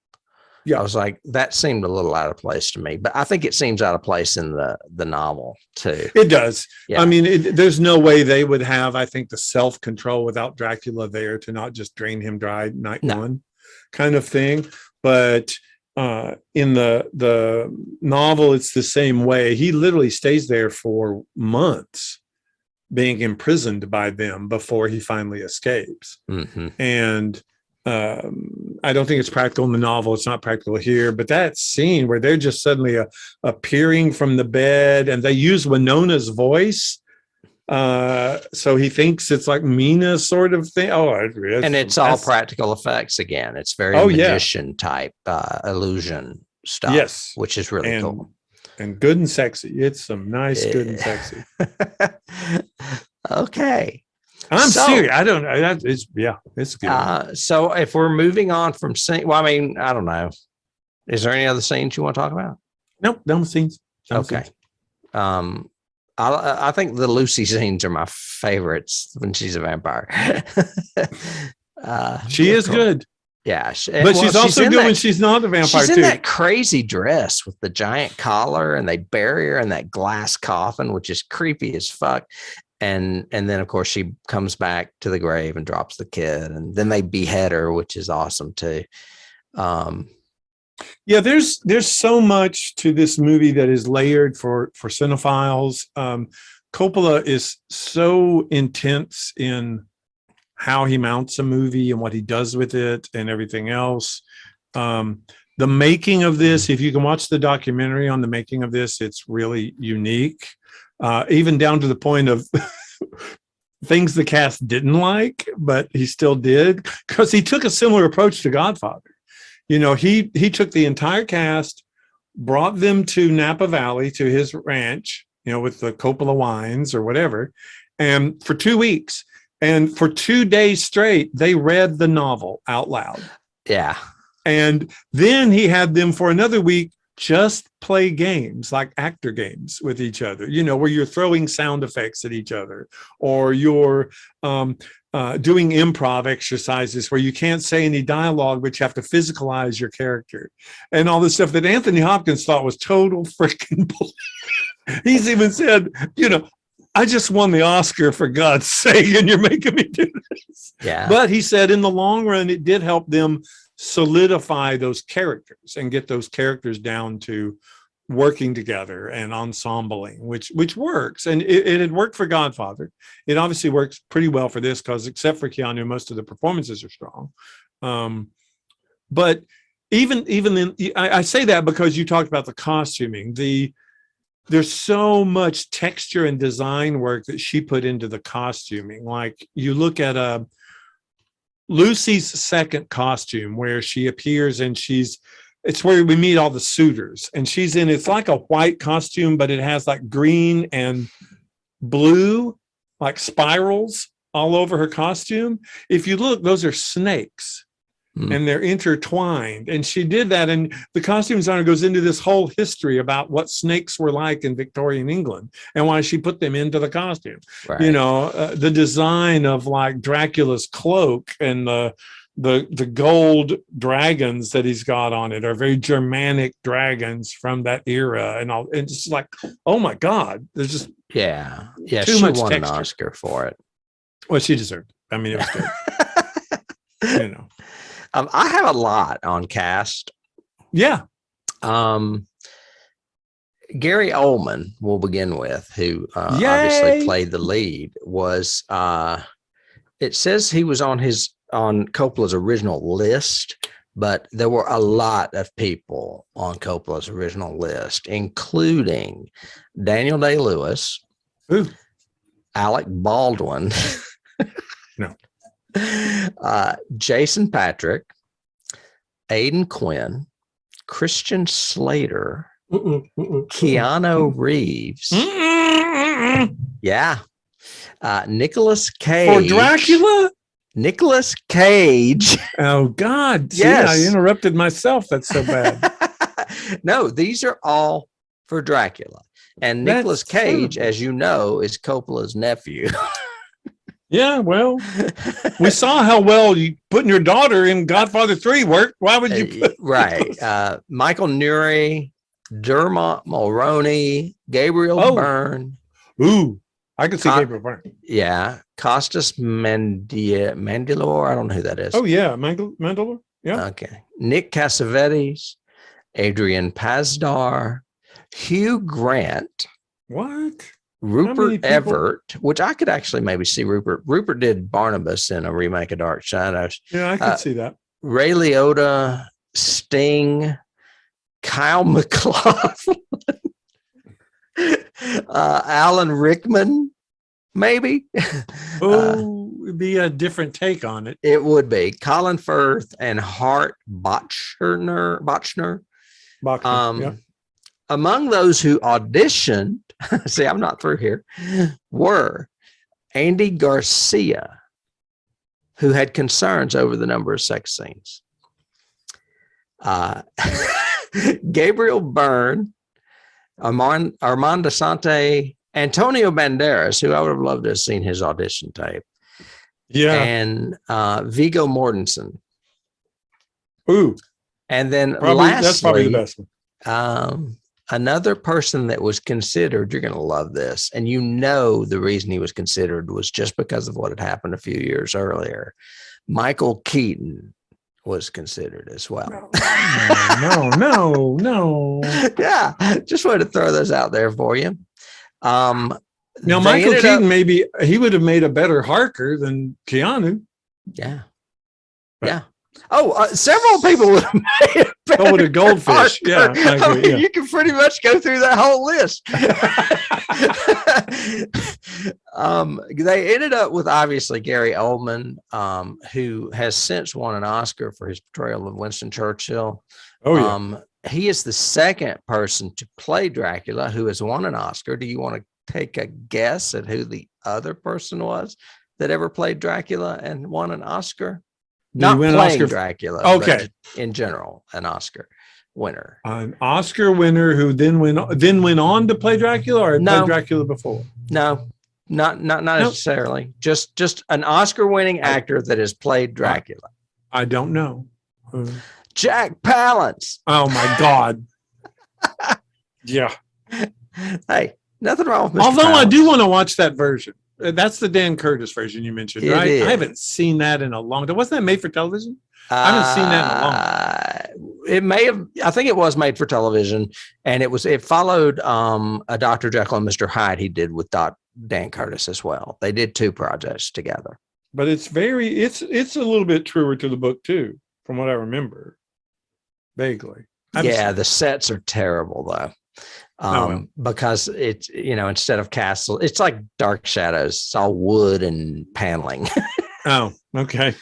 I was like, that seemed a little out of place to me, but I think it seems out of place in the novel too. It does. Yeah. There's no way they would have, I think, the self-control without Dracula there to not just drain him dry night one kind of thing. But in the novel, it's the same way. He literally stays there for months, being imprisoned by them before he finally escapes. Mm-hmm. And I don't think it's practical in the novel. It's not practical here, but that scene where they're just suddenly appearing from the bed, and they use Winona's voice. So he thinks it's like Mina sort of thing. And it's all practical effects again. It's very magician type illusion stuff. Yes, which is really cool and good and sexy. It's some nice, good and sexy. Okay, I'm serious. I don't know. It's good. So if we're moving on from scene, well, I mean, I don't know. Is there any other scenes you want to talk about? Nope, no scenes. Okay. I think the Lucy scenes are my favorites when she's a vampire. She is cool. Good. Yeah. But she's also good when she's not a vampire, she's too. in that crazy dress with the giant collar, and they bury her in that glass coffin, which is creepy as fuck. And then, of course, she comes back to the grave and drops the kid. And then they behead her, which is awesome, too. Yeah, there's so much to this movie that is layered for cinephiles. Coppola is so intense in how he mounts a movie and what he does with it and everything else. The making of this, if you can watch the documentary on the making of this, it's really unique, even down to the point of things the cast didn't like, but he still did, because he took a similar approach to Godfather. You know, he took the entire cast, brought them to Napa Valley, to his ranch, you know, with the Coppola wines or whatever, and for 2 weeks. And for 2 days straight, they read the novel out loud. Yeah. And then he had them for another week just play games, like actor games with each other, you know, where you're throwing sound effects at each other, or you're doing improv exercises where you can't say any dialogue, but you have to physicalize your character, and all this stuff that Anthony Hopkins thought was total freaking bullshit. He's even said, you know, I just won the Oscar, for God's sake, and you're making me do this. Yeah. But he said in the long run, it did help them solidify those characters and get those characters down to working together and ensembling, which works. And it had worked for Godfather. It obviously works pretty well for this, because except for Keanu, most of the performances are strong. But even then, I say that because you talked about the costuming. There's so much texture and design work that she put into the costuming. Like, you look at Lucy's second costume, where she appears and it's where we meet all the suitors, and she's in, it's like a white costume, but it has like green and blue, like spirals all over her costume. If you look, those are snakes. And they're intertwined. And she did that. And the costume designer goes into this whole history about what snakes were like in Victorian England and why she put them into the costume. Right. You know, the design of like Dracula's cloak and the gold dragons that he's got on it are very Germanic dragons from that era. And all, and it's like, oh my God, there's just too much won texture. An Oscar for it. Well, she deserved it. I mean, it was good. You know. I have a lot on cast. Yeah. Gary Oldman, we'll begin with, who obviously played the lead, was it says he was on Coppola's original list, but there were a lot of people on Coppola's original list, including Daniel Day-Lewis, Alec Baldwin. No. Jason Patrick, Aidan Quinn, Christian Slater, Keanu Reeves. Yeah. Nicolas Cage. For Dracula? Nicolas Cage. Oh, God. Yes. See, I interrupted myself. That's so bad. No, these are all for Dracula. And Nicolas Cage, as you know, is Coppola's nephew. Yeah, well, we saw how well you putting your daughter in Godfather 3 worked. Why would you put right? Michael Nuri, Dermot Mulroney, Gabriel Byrne. Ooh, I can see Gabriel Byrne. Yeah, Costas Mandylor. I don't know who that is. Oh yeah, Mandylor. Yeah. Okay, Nick Cassavetes, Adrian Pasdar, Hugh Grant. What? Rupert Everett, which I could actually maybe see Rupert. Rupert did Barnabas in a remake of Dark Shadows. Yeah, I could see that. Ray Liotta, Sting, Kyle MacLachlan, Alan Rickman, maybe. It'd be a different take on it. It would be Colin Firth and Hart Bochner. Yeah. Among those who auditioned, see, I'm not through here, were Andy Garcia, who had concerns over the number of sex scenes. Gabriel Byrne, Armand Asante, Antonio Banderas, who I would have loved to have seen his audition tape. Yeah. And Viggo Mortensen. Ooh. And then that's probably the best one. Another person that was considered, you're going to love this, and the reason he was considered was just because of what had happened a few years earlier. Michael Keaton was considered as well. No. Yeah, just wanted to throw those out there for you. Now, Michael Keaton, maybe he would have made a better Harker than Keanu. Yeah. Yeah. Oh, several people would have made a better with a goldfish. Yeah, I agree, yeah. You can pretty much go through that whole list. They ended up with obviously Gary Oldman, who has since won an Oscar for his portrayal of Winston Churchill. Oh, yeah. He is the second person to play Dracula who has won an Oscar. Do you want to take a guess at who the other person was that ever played Dracula and won an Oscar? Not playing Oscar Dracula, okay. But in general, an Oscar winner. An Oscar winner who then went on to play Dracula, or played Dracula before? No, not necessarily. Just an Oscar-winning actor that has played Dracula. I don't know. Jack Palance. Oh my God. Yeah. Hey, nothing wrong with Mr. Although Palance. I do want to watch that version. That's the Dan Curtis version you mentioned, right? I haven't seen that in a long time. Wasn't that made for television? I haven't seen that in a long time. It may have. I think it was made for television, and it followed a Dr. Jekyll and Mr. Hyde he did with Dan Curtis as well. They did two projects together. But it's a little bit truer to the book too, from what I remember, vaguely. The sets are terrible though. Because it's, instead of castle, it's like Dark Shadows. It's all wood and paneling. Oh, okay.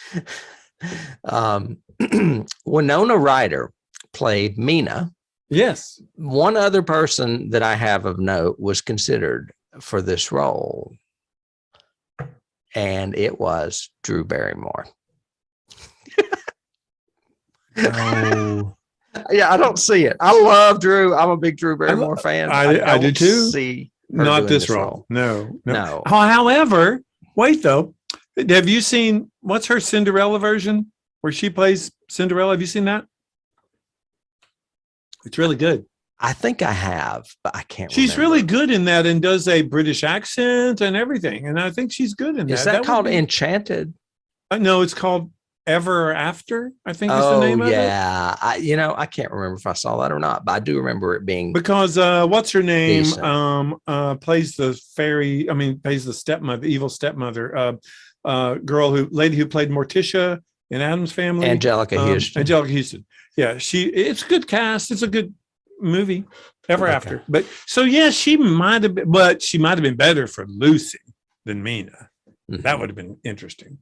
Winona Ryder played Mina. Yes. One other person that I have of note was considered for this role, and it was Drew Barrymore. Oh. Yeah, I don't see it. I love Drew. I'm a big Drew Barrymore fan. I do too. See, not this role. No. No. However, wait though. Have you seen what's her Cinderella version where she plays Cinderella? Have you seen that? It's really good. I think I have, but I can't. She's really good in that and does a British accent and everything. And I think she's good in that. Is that called Enchanted? No, it's called Ever After, I think is the name of it. Yeah. I can't remember if I saw that or not, but I do remember it being because what's her name? Plays the evil stepmother, lady who played Morticia in Addams Family. Angelica Houston. Yeah, it's a good cast. It's a good movie, Ever After. But so yeah, she might have been better for Lucy than Mina. Mm-hmm. That would have been interesting.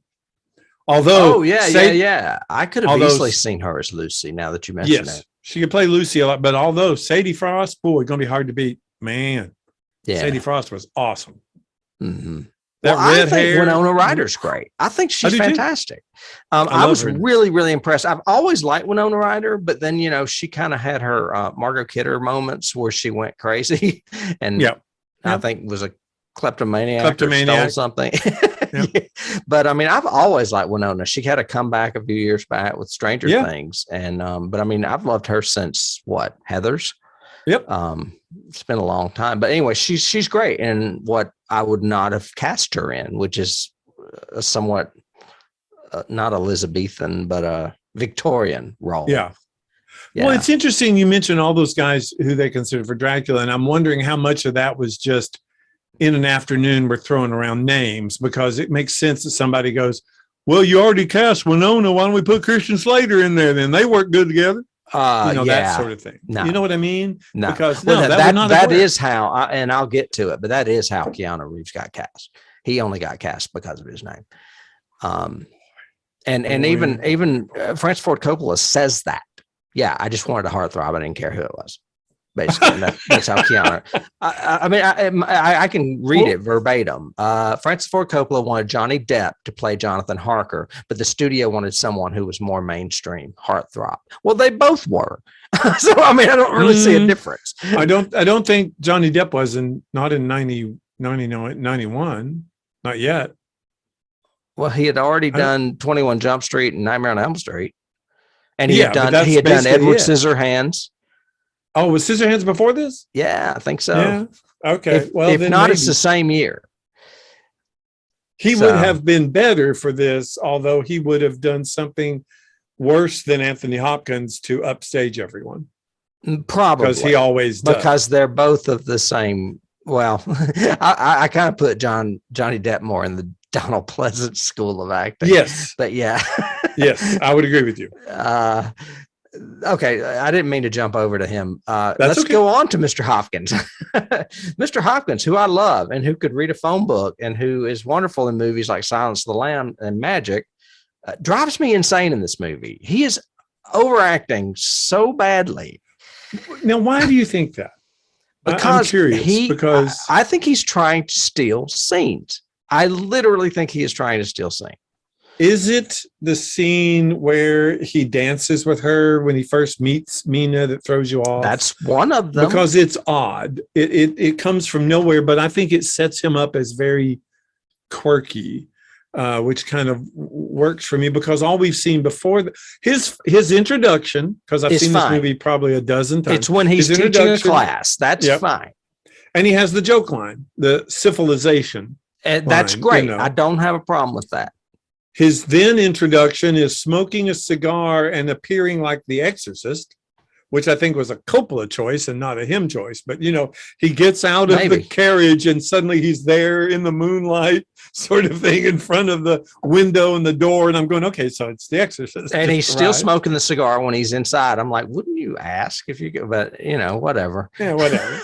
Although, I could have easily seen her as Lucy. Now that you mention it, she could play Lucy a lot. But although Sadie Frost, boy, going to be hard to beat, man. Yeah, Sadie Frost was awesome. Mm-hmm. I think Winona Ryder's great. I think she's fantastic. I was really, really impressed. I've always liked Winona Ryder, but then she kind of had her Margot Kidder moments where she went crazy, and I think was a kleptomaniac. Or stole something. Yep. But I've always liked Winona. She had a comeback a few years back with Stranger Things, and but I've loved her since Heathers. Yep. It's been a long time, but anyway, she's great in what I would not have cast her in, which is a somewhat not Elizabethan but a Victorian role. Yeah. Yeah. Well, it's interesting you mentioned all those guys who they considered for Dracula, and I'm wondering how much of that was just in an afternoon we're throwing around names, because it makes sense that somebody goes, well, you already cast Winona, why don't we put Christian Slater in there? Then they work good together. That sort of thing. No. You know what I mean? No, because that is how, and I'll get to it, but that is how Keanu Reeves got cast. He only got cast because of his name. And even Francis Ford Coppola says that. Yeah, I just wanted a heartthrob. I didn't care who it was. Basically, that's how Keanu. I can read it verbatim. Francis Ford Coppola wanted Johnny Depp to play Jonathan Harker, but the studio wanted someone who was more mainstream, heartthrob. Well, they both were. So I don't really see a difference. I don't think Johnny Depp was not in 91, not yet. Well, he had already done 21 Jump Street and Nightmare on Elm Street, and he had done Edward Scissorhands. Oh, was Scissorhands before this? Yeah, I think so. Yeah. Okay. If not, maybe. It's the same year. He would have been better for this, although he would have done something worse than Anthony Hopkins to upstage everyone. Probably. Because he always does. Because they're both of the same. Well, I kind of put Johnny Depp more in the Donald Pleasant school of acting. Yes. But yeah. Yes, I would agree with you. Okay, I didn't mean to jump over to him. Let's go on to Mr. Hopkins. Mr. Hopkins, who I love and who could read a phone book and who is wonderful in movies like Silence of the Lamb and Magic, drives me insane in this movie. He is overacting so badly. Now, why do you think that? Because I'm curious. Because I think he's trying to steal scenes. I literally think he is trying to steal scenes. Is it the scene where he dances with her when he first meets Mina that throws you off? That's one of them. Because it's odd. It comes from nowhere, but I think it sets him up as very quirky, which kind of works for me, because all we've seen before his introduction, because I've seen this movie probably a dozen times. It's when he's teaching a class. That's fine. And he has the joke line, the civilization. And that's great. I don't have a problem with that. His then introduction is smoking a cigar and appearing like the Exorcist, which I think was a Coppola choice and not a him choice. But, he gets out of the carriage and suddenly he's there in the moonlight sort of thing in front of the window and the door. And I'm going, okay, so it's the Exorcist. And he's still smoking the cigar when he's inside. I'm like, wouldn't you ask if you go, but whatever. Yeah, whatever.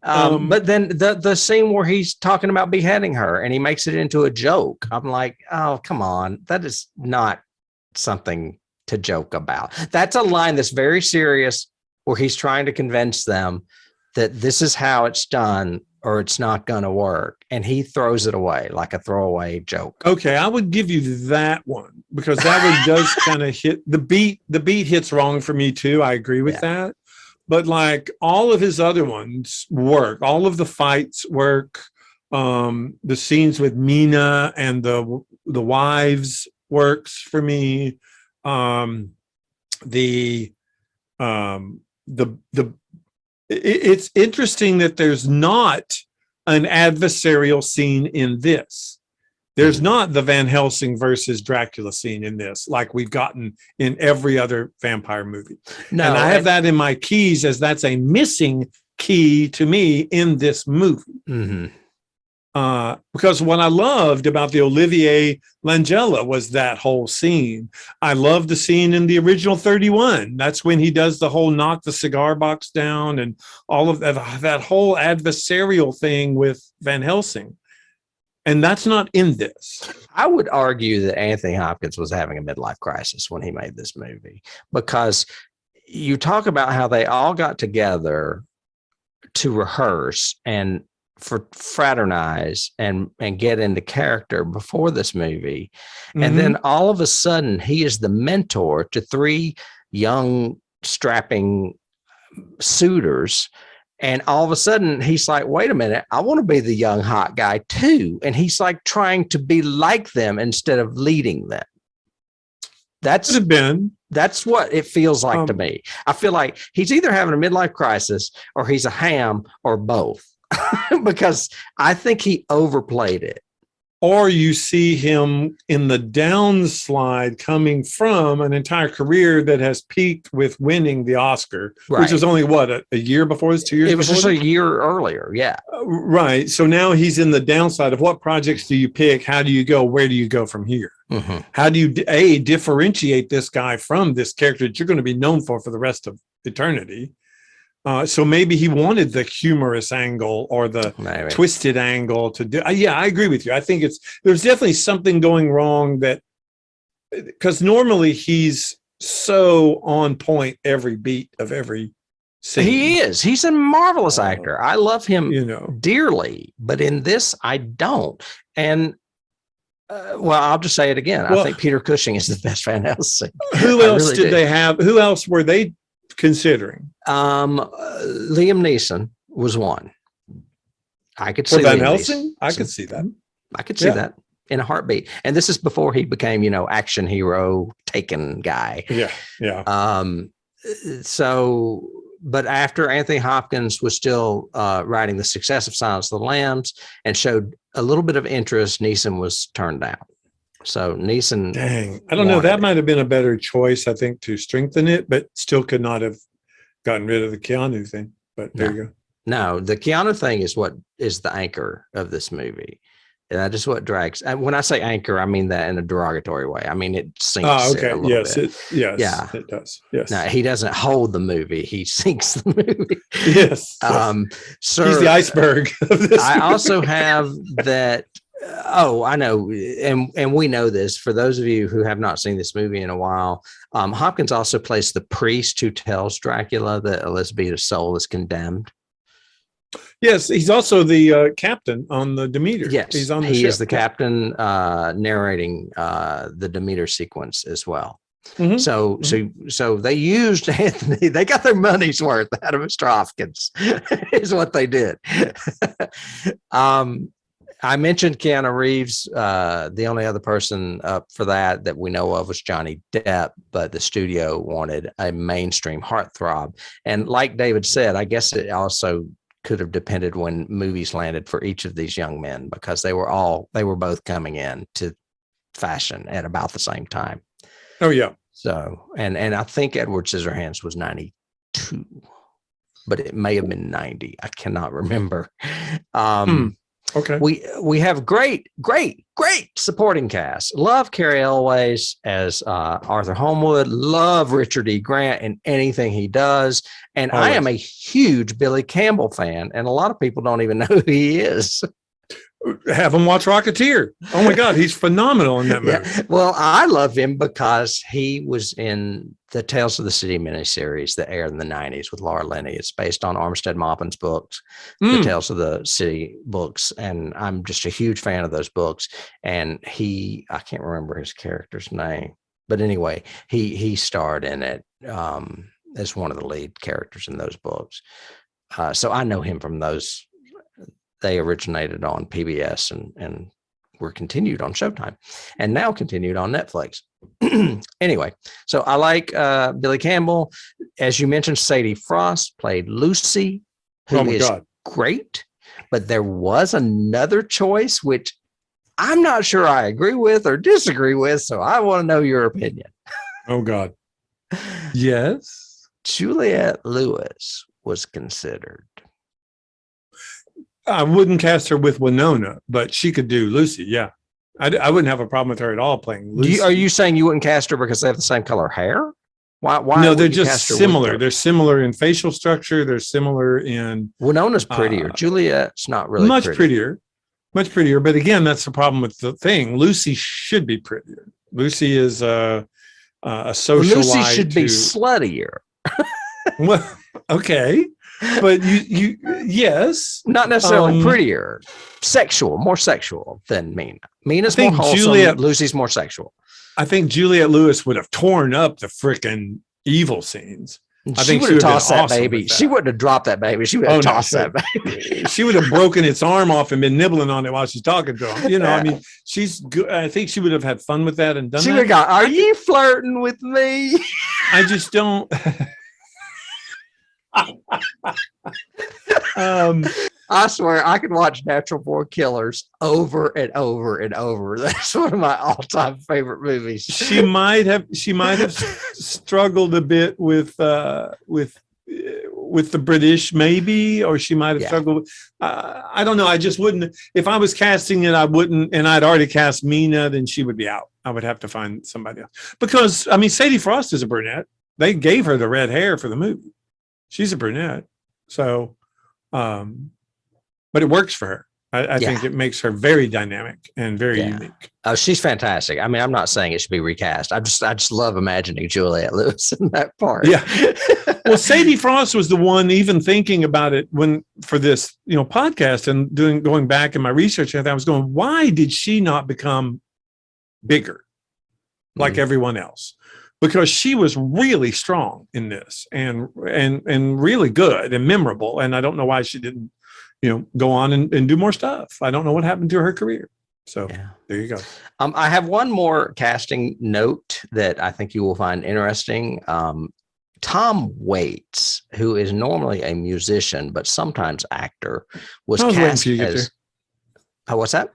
But then the scene where he's talking about beheading her and he makes it into a joke. I'm like, oh, come on. That is not something to joke about. That's a line that's very serious, where he's trying to convince them that this is how it's done or it's not going to work. And he throws it away like a throwaway joke. Okay. I would give you that one, because that one does kind of hit the beat. The beat hits wrong for me too. I agree with that. But like all of his other ones work. All of the fights work. The scenes with Mina and the wives works for me. It's interesting that there's not an adversarial scene in this. There's not the Van Helsing versus Dracula scene in this, like we've gotten in every other vampire movie. No, and I have that in my keys as that's a missing key to me in this movie. Mm-hmm. Because what I loved about the Olivier Langella was that whole scene. I loved the scene in the original 31. That's when he does the whole knock the cigar box down and all of that whole adversarial thing with Van Helsing. And that's not in this. I would argue that Anthony Hopkins was having a midlife crisis when he made this movie, because you talk about how they all got together to rehearse and fraternize and get into character before this movie. Mm-hmm. And then all of a sudden he is the mentor to three young strapping suitors. And all of a sudden he's like, wait a minute, I want to be the young hot guy too. And he's like trying to be like them instead of leading them. That's what it feels like to me. I feel like he's either having a midlife crisis or he's a ham or both. Because I think he overplayed it. or you see him in the downslide coming from an entire career that has peaked with winning the Oscar, which was only a year before this, 2 years before? It was just a year earlier. Yeah. Right. So now he's in the downside of what projects do you pick? How do you go? Where do you go from here? Mm-hmm. How do you differentiate this guy from this character that you're going to be known for the rest of eternity? So maybe he wanted the humorous angle or the twisted angle to do. Yeah, I agree with you. I think there's definitely something going wrong because normally he's so on point every beat of every scene. He is. He's a marvelous actor. I love him dearly, but in this, I don't. And I'll just say it again. I think Peter Cushing is the best Van Helsing. Who else did they have? Who else were they considering? Liam Neeson was one. I could see Van Helsing. I could see that. I could see that in a heartbeat. And this is before he became, action hero, Taken guy. Yeah. So, but after Anthony Hopkins was still writing The Success of Silence of the Lambs and showed a little bit of interest, Neeson was turned down. So Neeson. Dang, I don't know. That might have been a better choice, I think, to strengthen it, but still could not have gotten rid of the Keanu thing. But there you go. No, the Keanu thing is what is the anchor of this movie. And that is what drags. And when I say anchor, I mean that in a derogatory way. I mean, it sinks. Oh, okay. It a little bit. It does. Yes. No, he doesn't hold the movie. He sinks the movie. Yes. Sir, he's the iceberg of this movie. Also have that. I know. And we know this. For those of you who have not seen this movie in a while, Hopkins also plays the priest who tells Dracula that Elizabeth's soul is condemned. Yes, he's also the captain on the Demeter. Yes, he's on the he ship. is the captain narrating the Demeter sequence as well. Mm-hmm. So they used Anthony. They got their money's worth out of Mr. Hopkins, is what they did. I mentioned Keanu Reeves. The only other person up for that we know of was Johnny Depp, but the studio wanted a mainstream heartthrob. And like David said, I guess it also could have depended when movies landed for each of these young men, because they were both coming in to fashion at about the same time. Oh yeah. So, and I think Edward Scissorhands was 92, but it may have been 90. I cannot remember. Okay. We have great supporting cast. Love Cary Elwes as Arthur Holmwood. Love Richard E. Grant in anything he does. And I am a huge Billy Campbell fan, and a lot of people don't even know who he is. Have him watch Rocketeer. Oh my God, he's phenomenal in that movie. Yeah. Well, I love him because he was in the Tales of the City miniseries that aired in the 90s with Laura Linney. It's based on Armistead Maupin's books, the Tales of the City books. And I'm just a huge fan of those books. And I can't remember his character's name, but anyway, he starred in it as one of the lead characters in those books. So I know him from those. They originated on PBS and were continued on Showtime and now continued on Netflix. Anyway, so I like Billy Campbell. As you mentioned, Sadie Frost played Lucy, who is great. But there was another choice, which I'm not sure I agree with or disagree with. So I want to know your opinion. Oh, God. Yes. Juliette Lewis was considered. I wouldn't cast her with Winona, but she could do Lucy. Yeah. I wouldn't have a problem with her at all playing Lucy. Are you saying you wouldn't cast her because they have the same color hair? Why? No, they're just similar. They're similar in facial structure. They're similar in. Winona's prettier. Juliet's not really much prettier. Much prettier. But again, that's the problem with the thing. Lucy should be prettier. Lucy is a socialite. Lucy should be sluttier. Well, okay. But you yes, not necessarily prettier, more sexual than Mina. Mina's more wholesome. Lucy's more sexual. I think Juliette Lewis would have torn up the frickin' evil scenes. I think she would have tossed that baby. She wouldn't have dropped that baby. She would have tossed that baby. She would have broken its arm off and been nibbling on it while she's talking to him. I mean, she's good. I think she would have had fun with that and done that. She would have gone, "Are you flirting with me?" I just don't. I swear I could watch Natural Born Killers over and over and over. That's one of my all-time favorite movies. She might have struggled a bit with the British, maybe, or she might have struggled with, I don't know. I just wouldn't, if I was casting it, I wouldn't, and I'd already cast Mina, then she would be out. I would have to find somebody else. Because, I mean, Sadie Frost is a brunette. They gave her the red hair for the movie. She's a brunette. So, but it works for her. I think it makes her very dynamic and very unique. Oh, she's fantastic. I mean, I'm not saying it should be recast. I just love imagining Juliette Lewis in that part. Yeah. Well, Sadie Frost was the one, even thinking about it for this, podcast and going back in my research, I was going, why did she not become bigger like everyone else? Because she was really strong in this and really good and memorable. And I don't know why she didn't, go on and do more stuff. I don't know what happened to her career. So there you go. I have one more casting note that I think you will find interesting. Tom Waits, who is normally a musician, but sometimes actor, was cast as... Oh, what's that?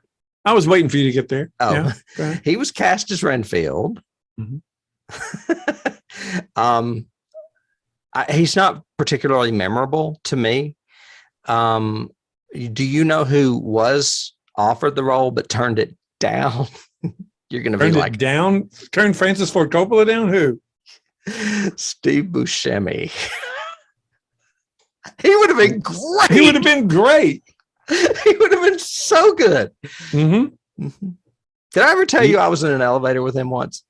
I was waiting for you to get there. Oh, yeah, he was cast as Renfield. He's not particularly memorable to me. Do you know who was offered the role but turned it down? You're going to be like, down? Turned Francis Ford Coppola down? Who? Steve Buscemi. He would have been great. He would have been great. He would have been so good. Did I ever tell you I was in an elevator with him once?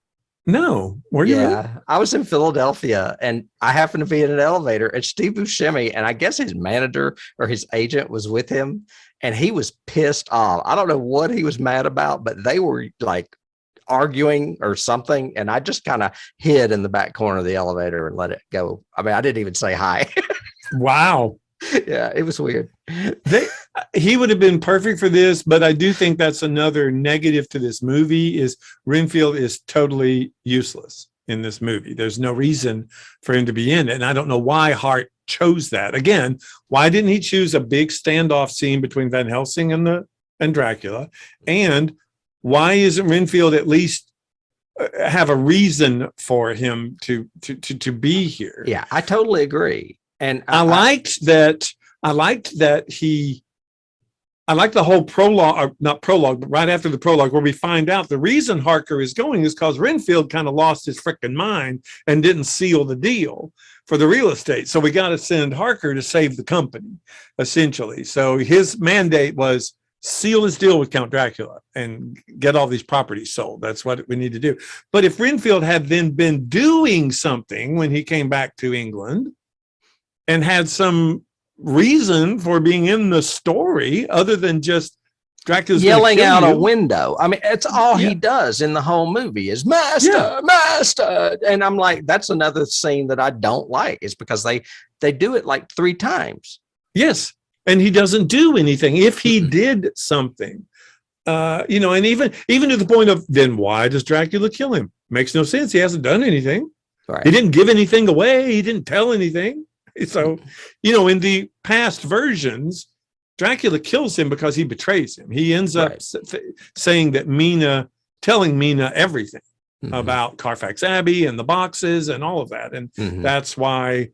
No. Were you? Yeah. I was in Philadelphia and I happened to be in an elevator and Steve Buscemi, and I guess his manager or his agent was with him, and he was pissed off. I don't know what he was mad about, but they were like arguing or something. And I just kind of hid in the back corner of the elevator and let it go. I mean, I didn't even say hi. Wow. Yeah, it was weird. He would have been perfect for this, but I do think that's another negative to this movie is Renfield is totally useless in this movie. There's no reason for him to be in it. And I don't know why Hart chose that. Again, why didn't he choose a big standoff scene between Van Helsing and Dracula? And why isn't Renfield at least have a reason for him to be here? Yeah, I totally agree. And I liked the whole prologue, or not prologue, but right after the prologue, where we find out the reason Harker is going is because Renfield kind of lost his freaking mind and didn't seal the deal for the real estate. So we got to send Harker to save the company, essentially. So his mandate was seal his deal with Count Dracula and get all these properties sold. That's what we need to do. But if Renfield had then been doing something when he came back to England and had some reason for being in the story other than just Dracula's yelling out a window. I mean, it's all he does in the whole movie is master, master. And I'm like, that's another scene that I don't like, is because they do it like 3 times. Yes. And he doesn't do anything. If he did something, and even to the point of, then why does Dracula kill him? Makes no sense. He hasn't done anything. Right. He didn't give anything away. He didn't tell anything. So, in the past versions, Dracula kills him because he betrays him. He ends up saying that telling Mina everything about Carfax Abbey and the boxes and all of that. And that's why,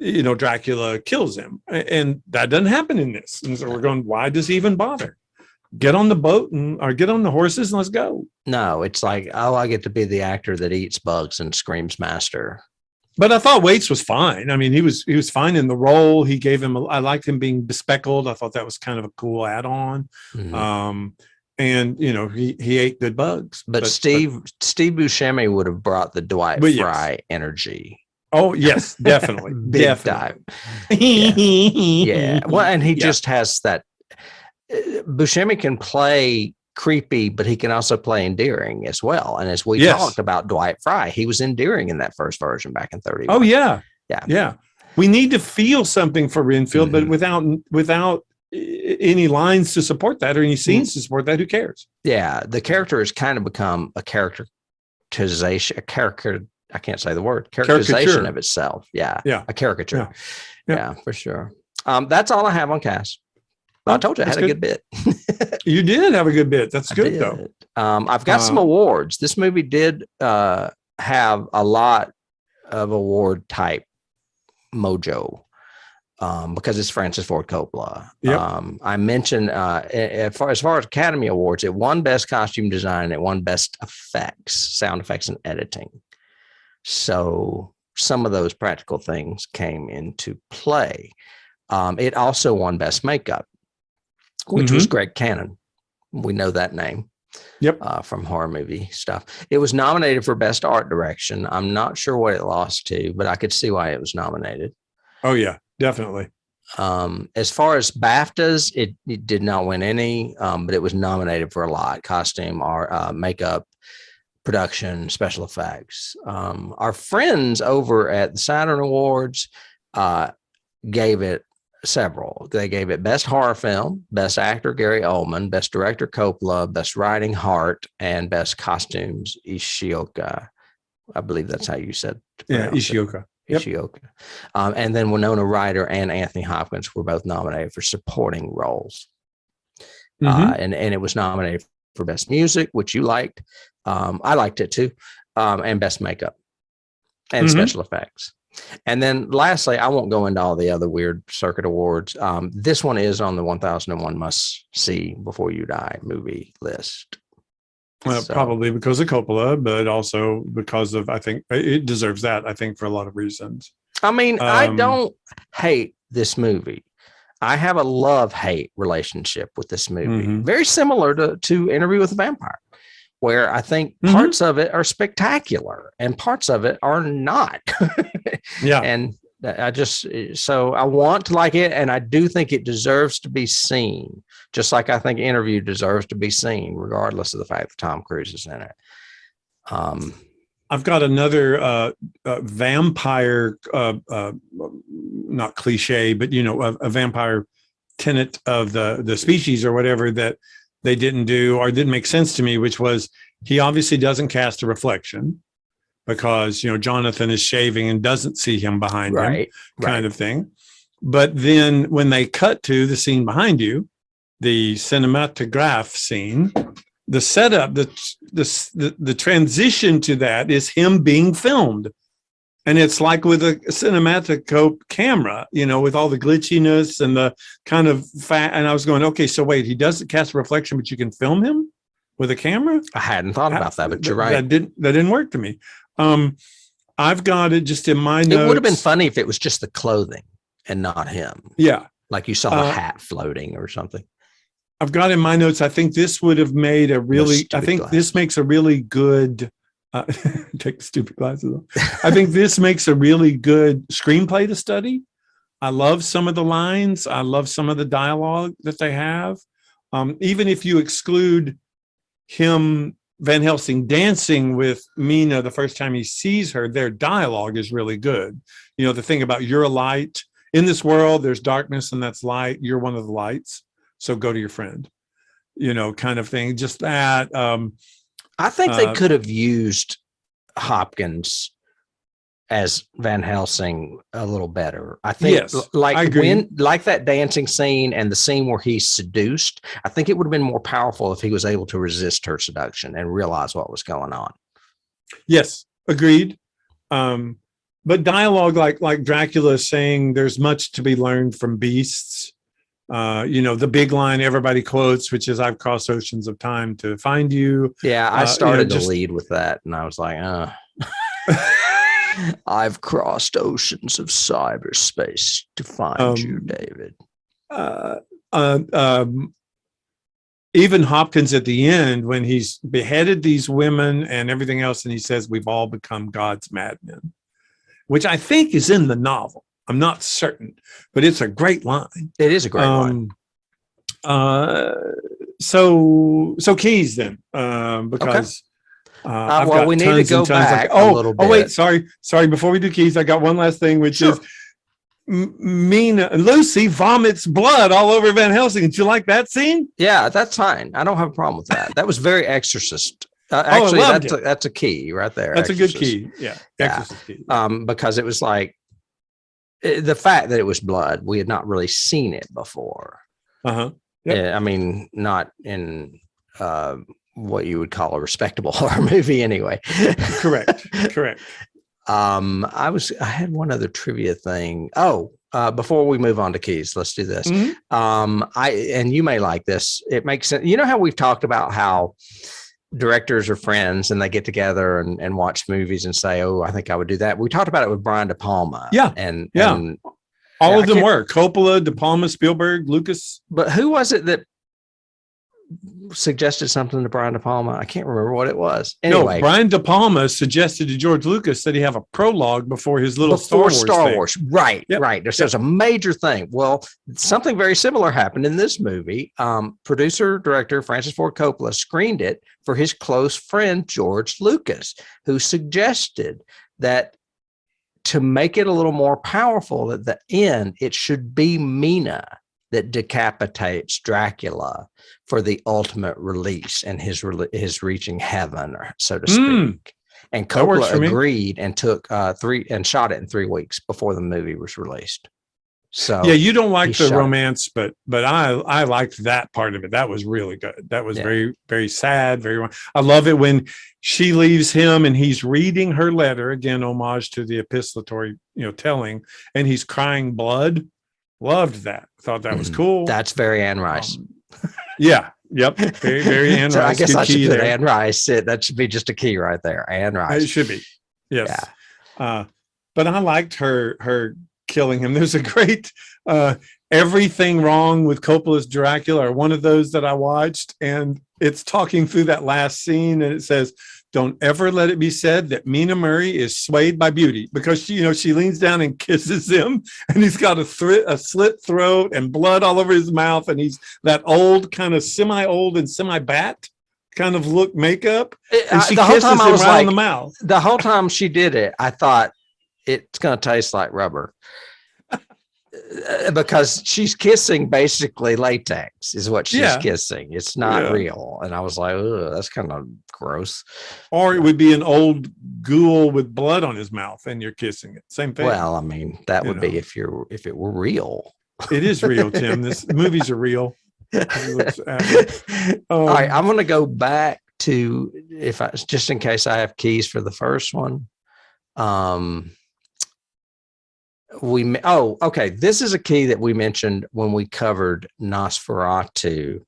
Dracula kills him. And that doesn't happen in this. And so we're going, why does he even bother? Get on the boat or get on the horses and let's go. No, it's like, oh, I get to be the actor that eats bugs and screams master. But I thought Waits was fine. I mean, he was fine in the role. He gave him. I liked him being bespeckled. I thought that was kind of a cool add-on. And he ate good bugs. But Steve Buscemi would have brought the Dwight Fry energy. Oh yes, definitely, big time. Yeah. Well, and he just has that. Buscemi can play creepy, but he can also play endearing as well. And as we talked about Dwight Fry, he was endearing in that first version back in 31. Oh yeah. We need to feel something for Renfield, but without any lines to support that or any scenes to support that, who cares? Yeah, the character has kind of become a characterization of itself. Yeah, a caricature. Yeah, for sure. That's all I have on cast. I told you I had a good bit. You did have a good bit. That's good, though. I've got some awards. This movie did have a lot of award type mojo because it's Francis Ford Coppola. Yep. I mentioned as far as Academy Awards, it won Best Costume Design and it won Best Effects, Sound Effects and Editing. So some of those practical things came into play. It also won Best Makeup, which was Greg Cannon. We know that name. Yep. From horror movie stuff. It was nominated for Best Art Direction. I'm not sure what it lost to, but I could see why it was nominated. Oh, yeah, definitely. As far as BAFTAs, it did not win any, but it was nominated for a lot. Costume, art, makeup, production, special effects. Our friends over at the Saturn Awards gave it several. They gave it Best Horror Film, Best Actor Gary Oldman, Best Director Coppola, Best Writing Hart, and Best Costumes Ishioka. I believe that's how you said. Yeah, Ishioka. Yep. Ishioka. And then Winona Ryder and Anthony Hopkins were both nominated for supporting roles. And it was nominated for Best Music, which you liked. I liked it too. And Best Makeup and Special Effects. And then lastly, I won't go into all the other weird circuit awards. This one is on the 1001 Must See Before You Die movie list. Well, probably because of Coppola, but also because of, I think it deserves that, I think, for a lot of reasons. I mean, I don't hate this movie. I have a love-hate relationship with this movie. Very similar to Interview with a Vampire, where I think parts of it are spectacular and parts of it are not. Yeah. And so I want to like it. And I do think it deserves to be seen, just like I think Interview deserves to be seen, regardless of the fact that Tom Cruise is in it. I've got another vampire, not cliche, but, a vampire tenet of the species or whatever that they didn't do or didn't make sense to me, which was he obviously doesn't cast a reflection because, Jonathan is shaving and doesn't see him behind him kind of thing. But then when they cut to the scene behind you, the cinematograph scene, the setup, the transition to that is him being filmed. And it's like with a cinematoscope camera, with all the glitchiness and the kind of fat. And I was going, okay, so wait, he doesn't cast a reflection, but you can film him with a camera? I hadn't thought about that, but you're right. That didn't work to me. I've got it just in my notes. It would have been funny if it was just the clothing and not him. Yeah. Like you saw a hat floating or something. I've got in my notes, I think this would have made this makes a really good, take the stupid glasses off. I think this makes a really good screenplay to study. I love some of the lines. I love some of the dialogue that they have. Even if you exclude him, Van Helsing dancing with Mina the first time he sees her, their dialogue is really good. The thing about you're a light. In this world, there's darkness and that's light. You're one of the lights. So go to your friend, kind of thing. Just that. I think they could have used Hopkins as Van Helsing a little better. I think like that dancing scene and the scene where he's seduced, I think it would have been more powerful if he was able to resist her seduction and realize what was going on. Yes, agreed. But dialogue like Dracula saying there's much to be learned from beasts. The big line everybody quotes, which is I've crossed oceans of time to find you. Yeah, I started to lead with that and I was like, I've crossed oceans of cyberspace to find you, David. Even Hopkins at the end, when he's beheaded these women and everything else, and he says, we've all become God's madmen, which I think is in the novel. I'm not certain, but it's a great line. It is a great line. So keys then, because we need to go back a little bit. Oh, wait, sorry. Before we do keys, I got one last thing, which is Lucy vomits blood all over Van Helsing. Did you like that scene? Yeah, that's fine. I don't have a problem with that. That was very Exorcist. Actually, that's a key right there. That's Exorcist. A good key. Yeah. Exorcist key. Because it was like, the fact that it was blood, we had not really seen it before. Yep. Yeah, I mean, not in what you would call a respectable horror movie anyway. Correct. I had one other trivia thing. Before we move on to keys, let's do this. And you may like this. It makes sense. You know how we've talked about how directors are friends and they get together and watch movies and say, "Oh, I think I would do that." We talked about it with Brian De Palma. And all of them were Coppola, De Palma, Spielberg, Lucas. But who was it that suggested something to Brian De Palma? I can't remember what it was. Anyway, no, Brian De Palma suggested to George Lucas that he have a prologue before his little Star Wars. Right. There's a major thing. Well, something very similar happened in this movie. Producer, director Francis Ford Coppola screened it for his close friend, George Lucas, who suggested that to make it a little more powerful at the end, it should be Mina that decapitates Dracula for the ultimate release and his reaching heaven, or so to speak. And Coppola agreed and took and shot it in 3 weeks before the movie was released. So yeah, you don't like the romance, but I liked that part of it. That was really good. That was very, very sad. I love it when she leaves him and he's reading her letter, again, homage to the epistolary, telling, and he's crying blood. Loved that. Thought that was cool. That's very Anne Rice. Yep. Very, very Anne so Rice. I guess I should put Anne Rice. That should be just a key right there. Anne Rice. It should be. Yes. Yeah. But I liked her killing him. There's a great Everything Wrong with Coppola's Dracula, or one of those that I watched, and it's talking through that last scene, and it says, "Don't ever let it be said that Mina Murray is swayed by beauty," because she leans down and kisses him, and he's got a slit throat and blood all over his mouth, and he's that old kind of semi-old and semi-bat kind of look makeup, and she kisses him right in the mouth. The whole time she did it, I thought it's going to taste like rubber. Because she's kissing basically latex is what she's kissing. It's not real. And I was like, "Ugh, that's kind of gross." Or it would be an old ghoul with blood on his mouth and you're kissing it. Same thing. Well, I mean, that would be if it were real. It is real, Tim. Movies are real. All right, I'm going to go back to just in case I have keys for the first one. This is a key that we mentioned when we covered Nosferatu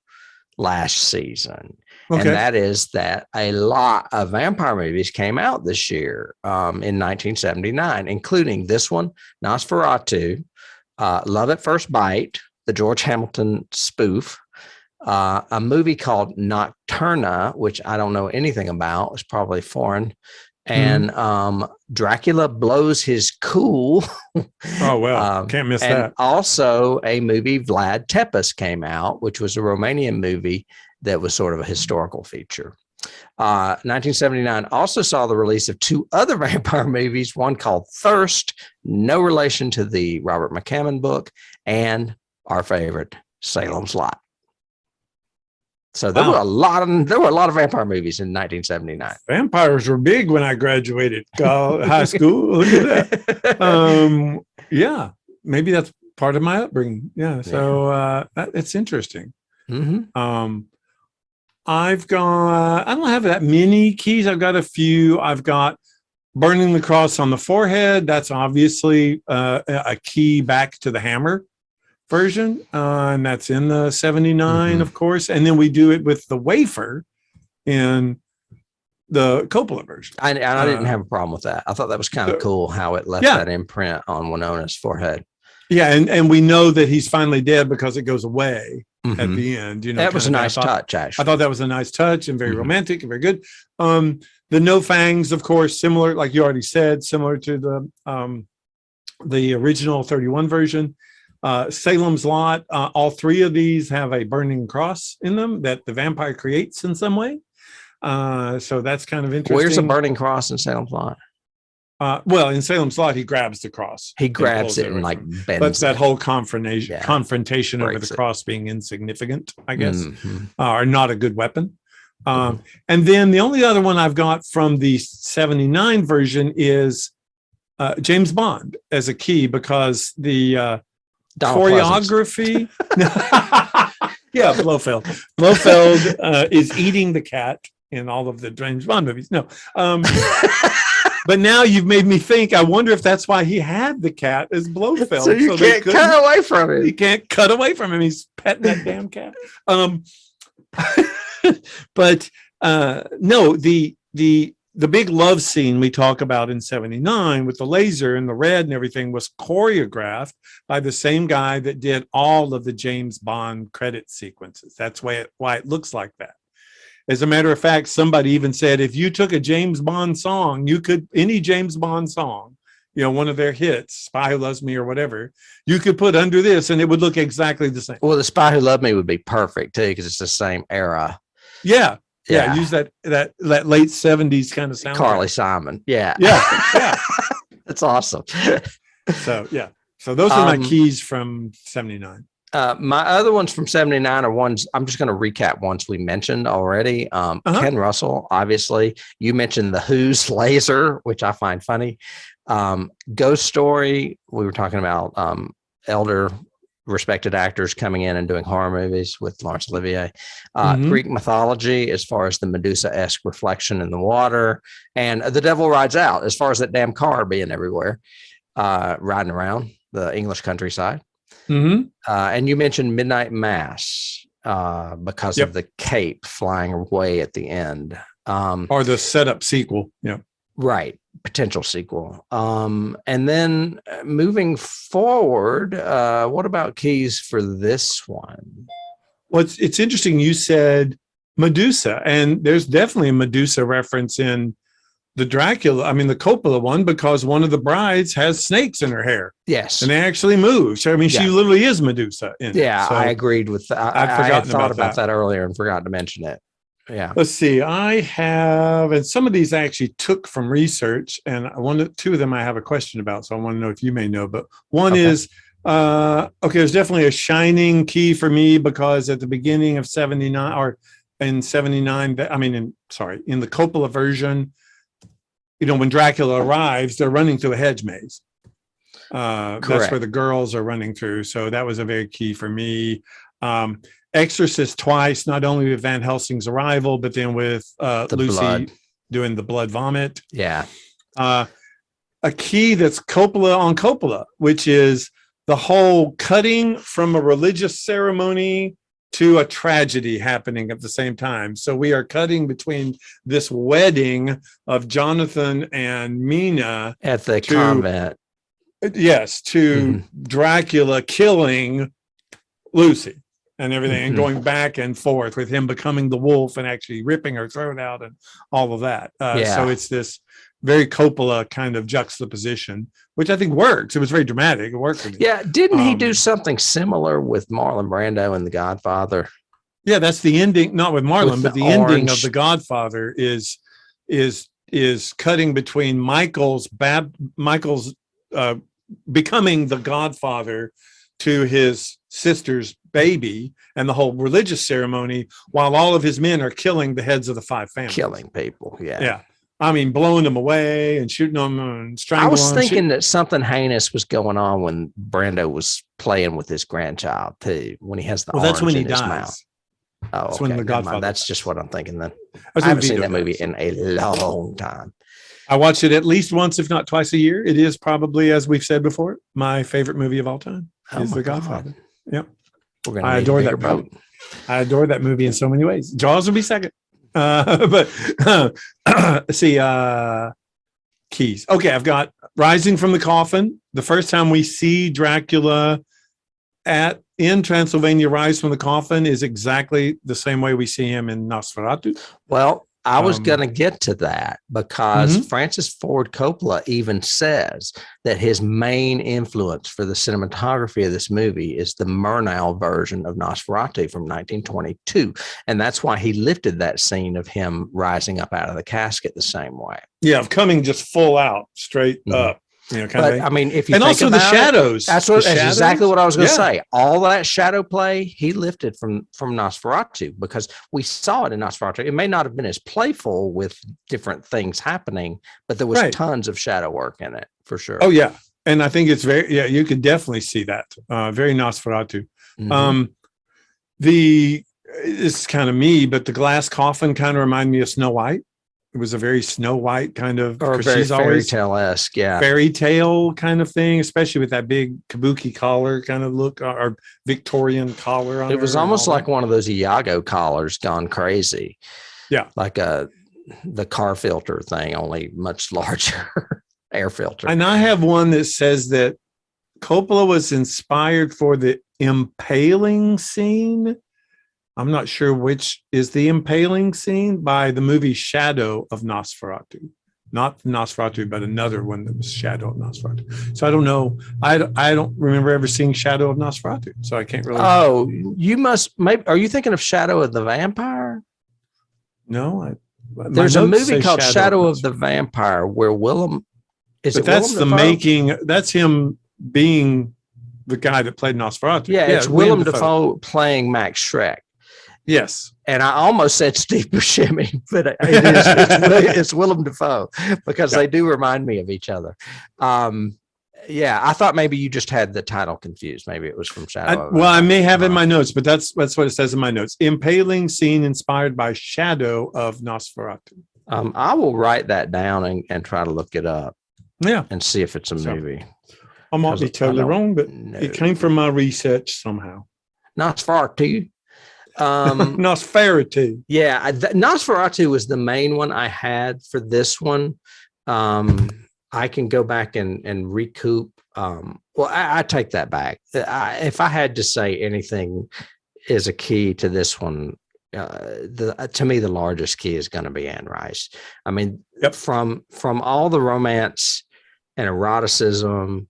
last season. And that is that a lot of vampire movies came out this year in 1979, including this one, Nosferatu, Love at First Bite, the George Hamilton spoof, a movie called Nocturna, which I don't know anything about. It's probably foreign. And Dracula Blows His Cool. Oh, well, can't miss that. And also a movie, Vlad Tepes, came out, which was a Romanian movie that was sort of a historical feature. 1979 also saw the release of 2 other vampire movies, one called Thirst, no relation to the Robert McCammon book, and our favorite, Salem's Lot. So there were a lot of vampire movies in 1979. Vampires were big when I graduated high school. Look at that. Maybe that's part of my upbringing. Yeah. So it's interesting. I don't have that many keys. I've got a few. I've got burning the cross on the forehead. That's obviously a key back to the Hammer version, and that's in the 79, of course. And then we do it with the wafer in the Coppola version. I didn't have a problem with that. I thought that was kind of cool how it left that imprint on Winona's forehead. Yeah, and we know that he's finally dead because it goes away at the end. That was a nice touch, actually. I thought that was a nice touch and very romantic and very good. The no fangs, of course, similar, like you already said, similar to the original 31 version. Salem's Lot, all 3 of these have a burning cross in them that the vampire creates in some way. So that's kind of interesting. Where's a burning cross in Salem's Lot? Well, in Salem's Lot, he grabs the cross. He grabs it and like bends. But that whole confrontation over the cross being insignificant, I guess, or not a good weapon. And then the only other one I've got from the 79 version is James Bond as a key, because the choreography Yeah, Blofeld. Blofeld is eating the cat in all of the James Bond movies. No. But now you've made me think, I wonder if that's why he had the cat as Blofeld. So you can't cut away from him. You can't cut away from him. He's petting that damn cat. But no, the big love scene we talk about in 79 with the laser and the red and everything was choreographed by the same guy that did all of the James Bond credit sequences. That's why it looks like that. As a matter of fact, somebody even said, if you took a James Bond song, any James Bond song, one of their hits, Spy Who Loves Me or whatever, you could put under this and it would look exactly the same. Well, the Spy Who Loved Me would be perfect too, because it's the same era. Yeah. Use that late 70s kind of sound. Carly Simon. Yeah. That's awesome. So those are my keys from 79. My other ones from 79 are ones I'm just going to recap ones we mentioned already. Ken Russell, obviously. You mentioned the Who's laser, which I find funny. Ghost Story. We were talking about elder respected actors coming in and doing horror movies with Laurence Olivier. Greek mythology, as far as the Medusa-esque reflection in the water, and The Devil Rides Out, as far as that damn car being everywhere, riding around the English countryside. And you mentioned Midnight Mass because of the cape flying away at the end. Or the setup sequel. Yeah. Right. Potential sequel. And then moving forward, what about keys for this one? Well, it's interesting. You said Medusa, and there's definitely a Medusa reference in the Dracula, the Coppola one, because one of the brides has snakes in her hair. Yes. And they actually move. So, she literally is Medusa. So I agreed with that. I thought about that earlier and forgot to mention it. Yeah. Let's see. I have, and some of these I actually took from research, and two of them I have a question about. So I want to know if you may know, but one is, there's definitely a shining key for me, because at the beginning of 79 or in 79, in the Coppola version, when Dracula arrives, they're running through a hedge maze. That's where the girls are running through. So that was a very key for me. Exorcist twice, not only with Van Helsing's arrival, but then with Lucy blood. Doing the blood vomit. Yeah. A key that's Coppola on Coppola, which is the whole cutting from a religious ceremony to a tragedy happening at the same time. So we are cutting between this wedding of Jonathan and Mina at the convent. Yes, to Dracula killing Lucy and everything, and going back and forth with him becoming the wolf and actually ripping her throat out and all of that. So it's this very Coppola kind of juxtaposition, which I think works. It was very dramatic. It worked for me. Yeah. Didn't he do something similar with Marlon Brando in The Godfather? Yeah, that's the ending, not with Marlon, but the ending of The Godfather is cutting between Michael's becoming the Godfather to his sister's baby and the whole religious ceremony, while all of his men are killing the heads of the five families. Killing people. Yeah. Yeah. Blowing them away and shooting them and strangling them. I was thinking that something heinous was going on when Brando was playing with his grandchild too, when he has the orange that's when he in his dies. mouth. Oh, that's when the Godfather. That's just what I'm thinking then. I haven't seen that movie in a long time. I watch it at least once, if not twice a year. It is probably, as we've said before, my favorite movie of all time is The Godfather. Yep. I adore that movie. I adore that movie in so many ways. Jaws would be second. See, keys. Okay, I've got Rising from the Coffin. The first time we see Dracula in Transylvania rise from the coffin is exactly the same way we see him in Nosferatu. Well, I was going to get to that because Francis Ford Coppola even says that his main influence for the cinematography of this movie is the Murnau version of Nosferatu from 1922. And that's why he lifted that scene of him rising up out of the casket the same way. Yeah, of coming just full out, straight up. I mean, if you and think also about the shadows. That's exactly what I was going to say. All that shadow play he lifted from Nosferatu, because we saw it in Nosferatu. It may not have been as playful with different things happening, but there was tons of shadow work in it for sure. Oh yeah, and I think it's you could definitely see that very Nosferatu. This is kind of me, but the glass coffin kind of reminded me of Snow White. It was a very Snow White kind of, or very fairy tale-esque, fairy tale kind of thing, especially with that big kabuki collar kind of look, or Victorian collar on it. It was almost like one of those Iago collars gone crazy. Yeah, like the car filter thing, only much larger air filter. And I have one that says that Coppola was inspired for the impaling scene. I'm not sure which is the impaling scene by the movie Shadow of Nosferatu. Not Nosferatu, but another one that was Shadow of Nosferatu. So I don't know. I don't remember ever seeing Shadow of Nosferatu, so I can't really. Oh, you must. Maybe are you thinking of Shadow of the Vampire? No, there's a movie called Shadow of the Vampire where Willem. That's the making. That's him being the guy that played Nosferatu. Yeah, it's Willem Dafoe playing Max Schreck. Yes. And I almost said Steve Buscemi, but it's Willem Dafoe because they do remind me of each other. I thought maybe you just had the title confused. Maybe it was from Shadow. I may have in my notes, but that's what it says in my notes. Impaling scene inspired by Shadow of Nosferatu. I will write that down and try to look it up. Yeah. And see if it's a movie. I might be totally wrong, but it came from my research somehow. Nosferatu. Nosferatu. Yeah, Nosferatu was the main one I had for this one. I can go back and recoup. I take that back. If I had to say anything is a key to this one, to me the largest key is going to be Anne Rice. I mean, from all the romance and eroticism.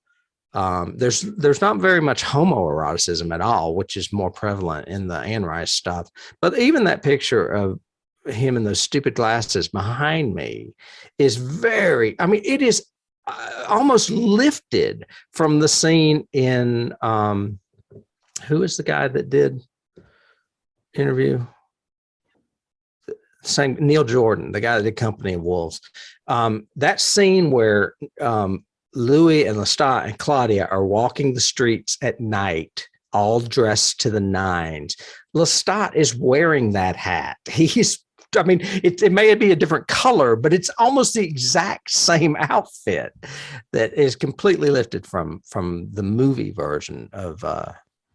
There's not very much homoeroticism at all, which is more prevalent in the Anne Rice stuff. But even that picture of him in those stupid glasses behind me is it is almost lifted from the scene in who is the guy that did Interview? Same Neil Jordan, the guy that did Company of Wolves. That scene where Louis and Lestat and Claudia are walking the streets at night, all dressed to the nines. Lestat is wearing that hat. It may be a different color, but it's almost the exact same outfit that is completely lifted from the movie version of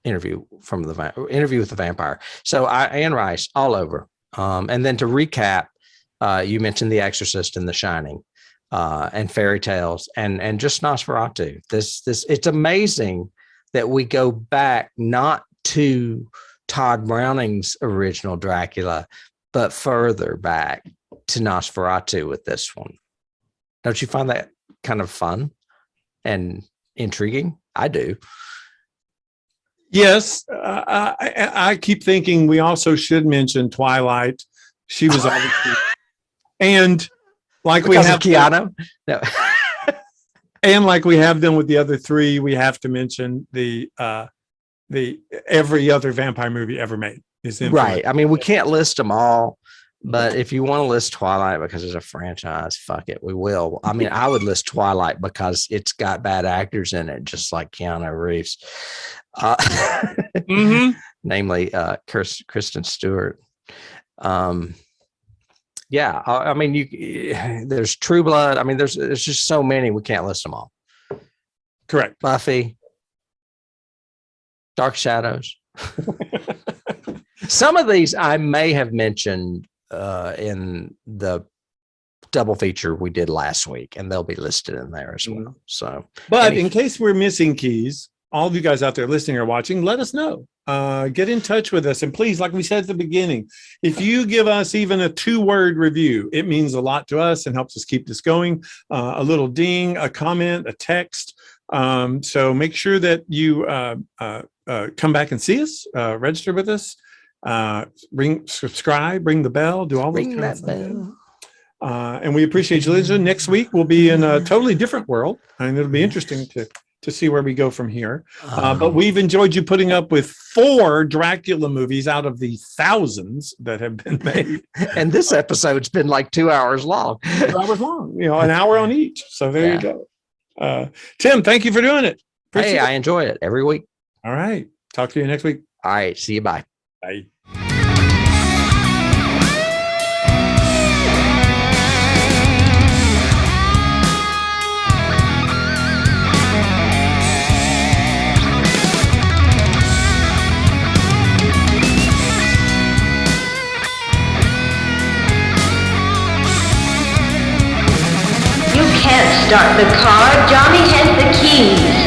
Interview with the Vampire. So Anne Rice all over. And then to recap, you mentioned The Exorcist and The Shining. And fairy tales and just Nosferatu. It's amazing that we go back not to Todd Browning's original Dracula, but further back to Nosferatu with this one. Don't you find that kind of fun and intriguing? I do. Yes, I keep thinking we also should mention Twilight. She was obviously and. Like because we have Keanu, no. And like we have done with the other three, we have to mention the every other vampire movie ever made is right. I mean, we can't list them all, but if you want to list Twilight because it's a franchise, fuck it, we will. I mean, I would list Twilight because it's got bad actors in it, just like Keanu Reeves, namely Kristen Stewart. Yeah, I mean, there's True Blood. I mean, there's just so many we can't list them all. Correct. Buffy, Dark Shadows. Some of these I may have mentioned in the double feature we did last week, and they'll be listed in there as well. So, but in case we're missing keys, all of you guys out there listening or watching, let us know. Get in touch with us. And please, like we said at the beginning, if you give us even a 2-word review, it means a lot to us and helps us keep this going. A little ding, a comment, a text. So make sure that you come back and see us, register with us, subscribe, ring the bell, do all those ring that bell. And we appreciate you listening. Next week, we'll be in a totally different world. And it'll be interesting to see where we go from here. But we've enjoyed you putting up with 4 Dracula movies out of the thousands that have been made. And this episode's been like 2 hours long. 2 hours long, an hour on each. So there you go. Tim, thank you for doing it. Appreciate it. I enjoy it every week. All right. Talk to you next week. All right. See you. Bye. Bye. You can't start the car. Johnny has the keys.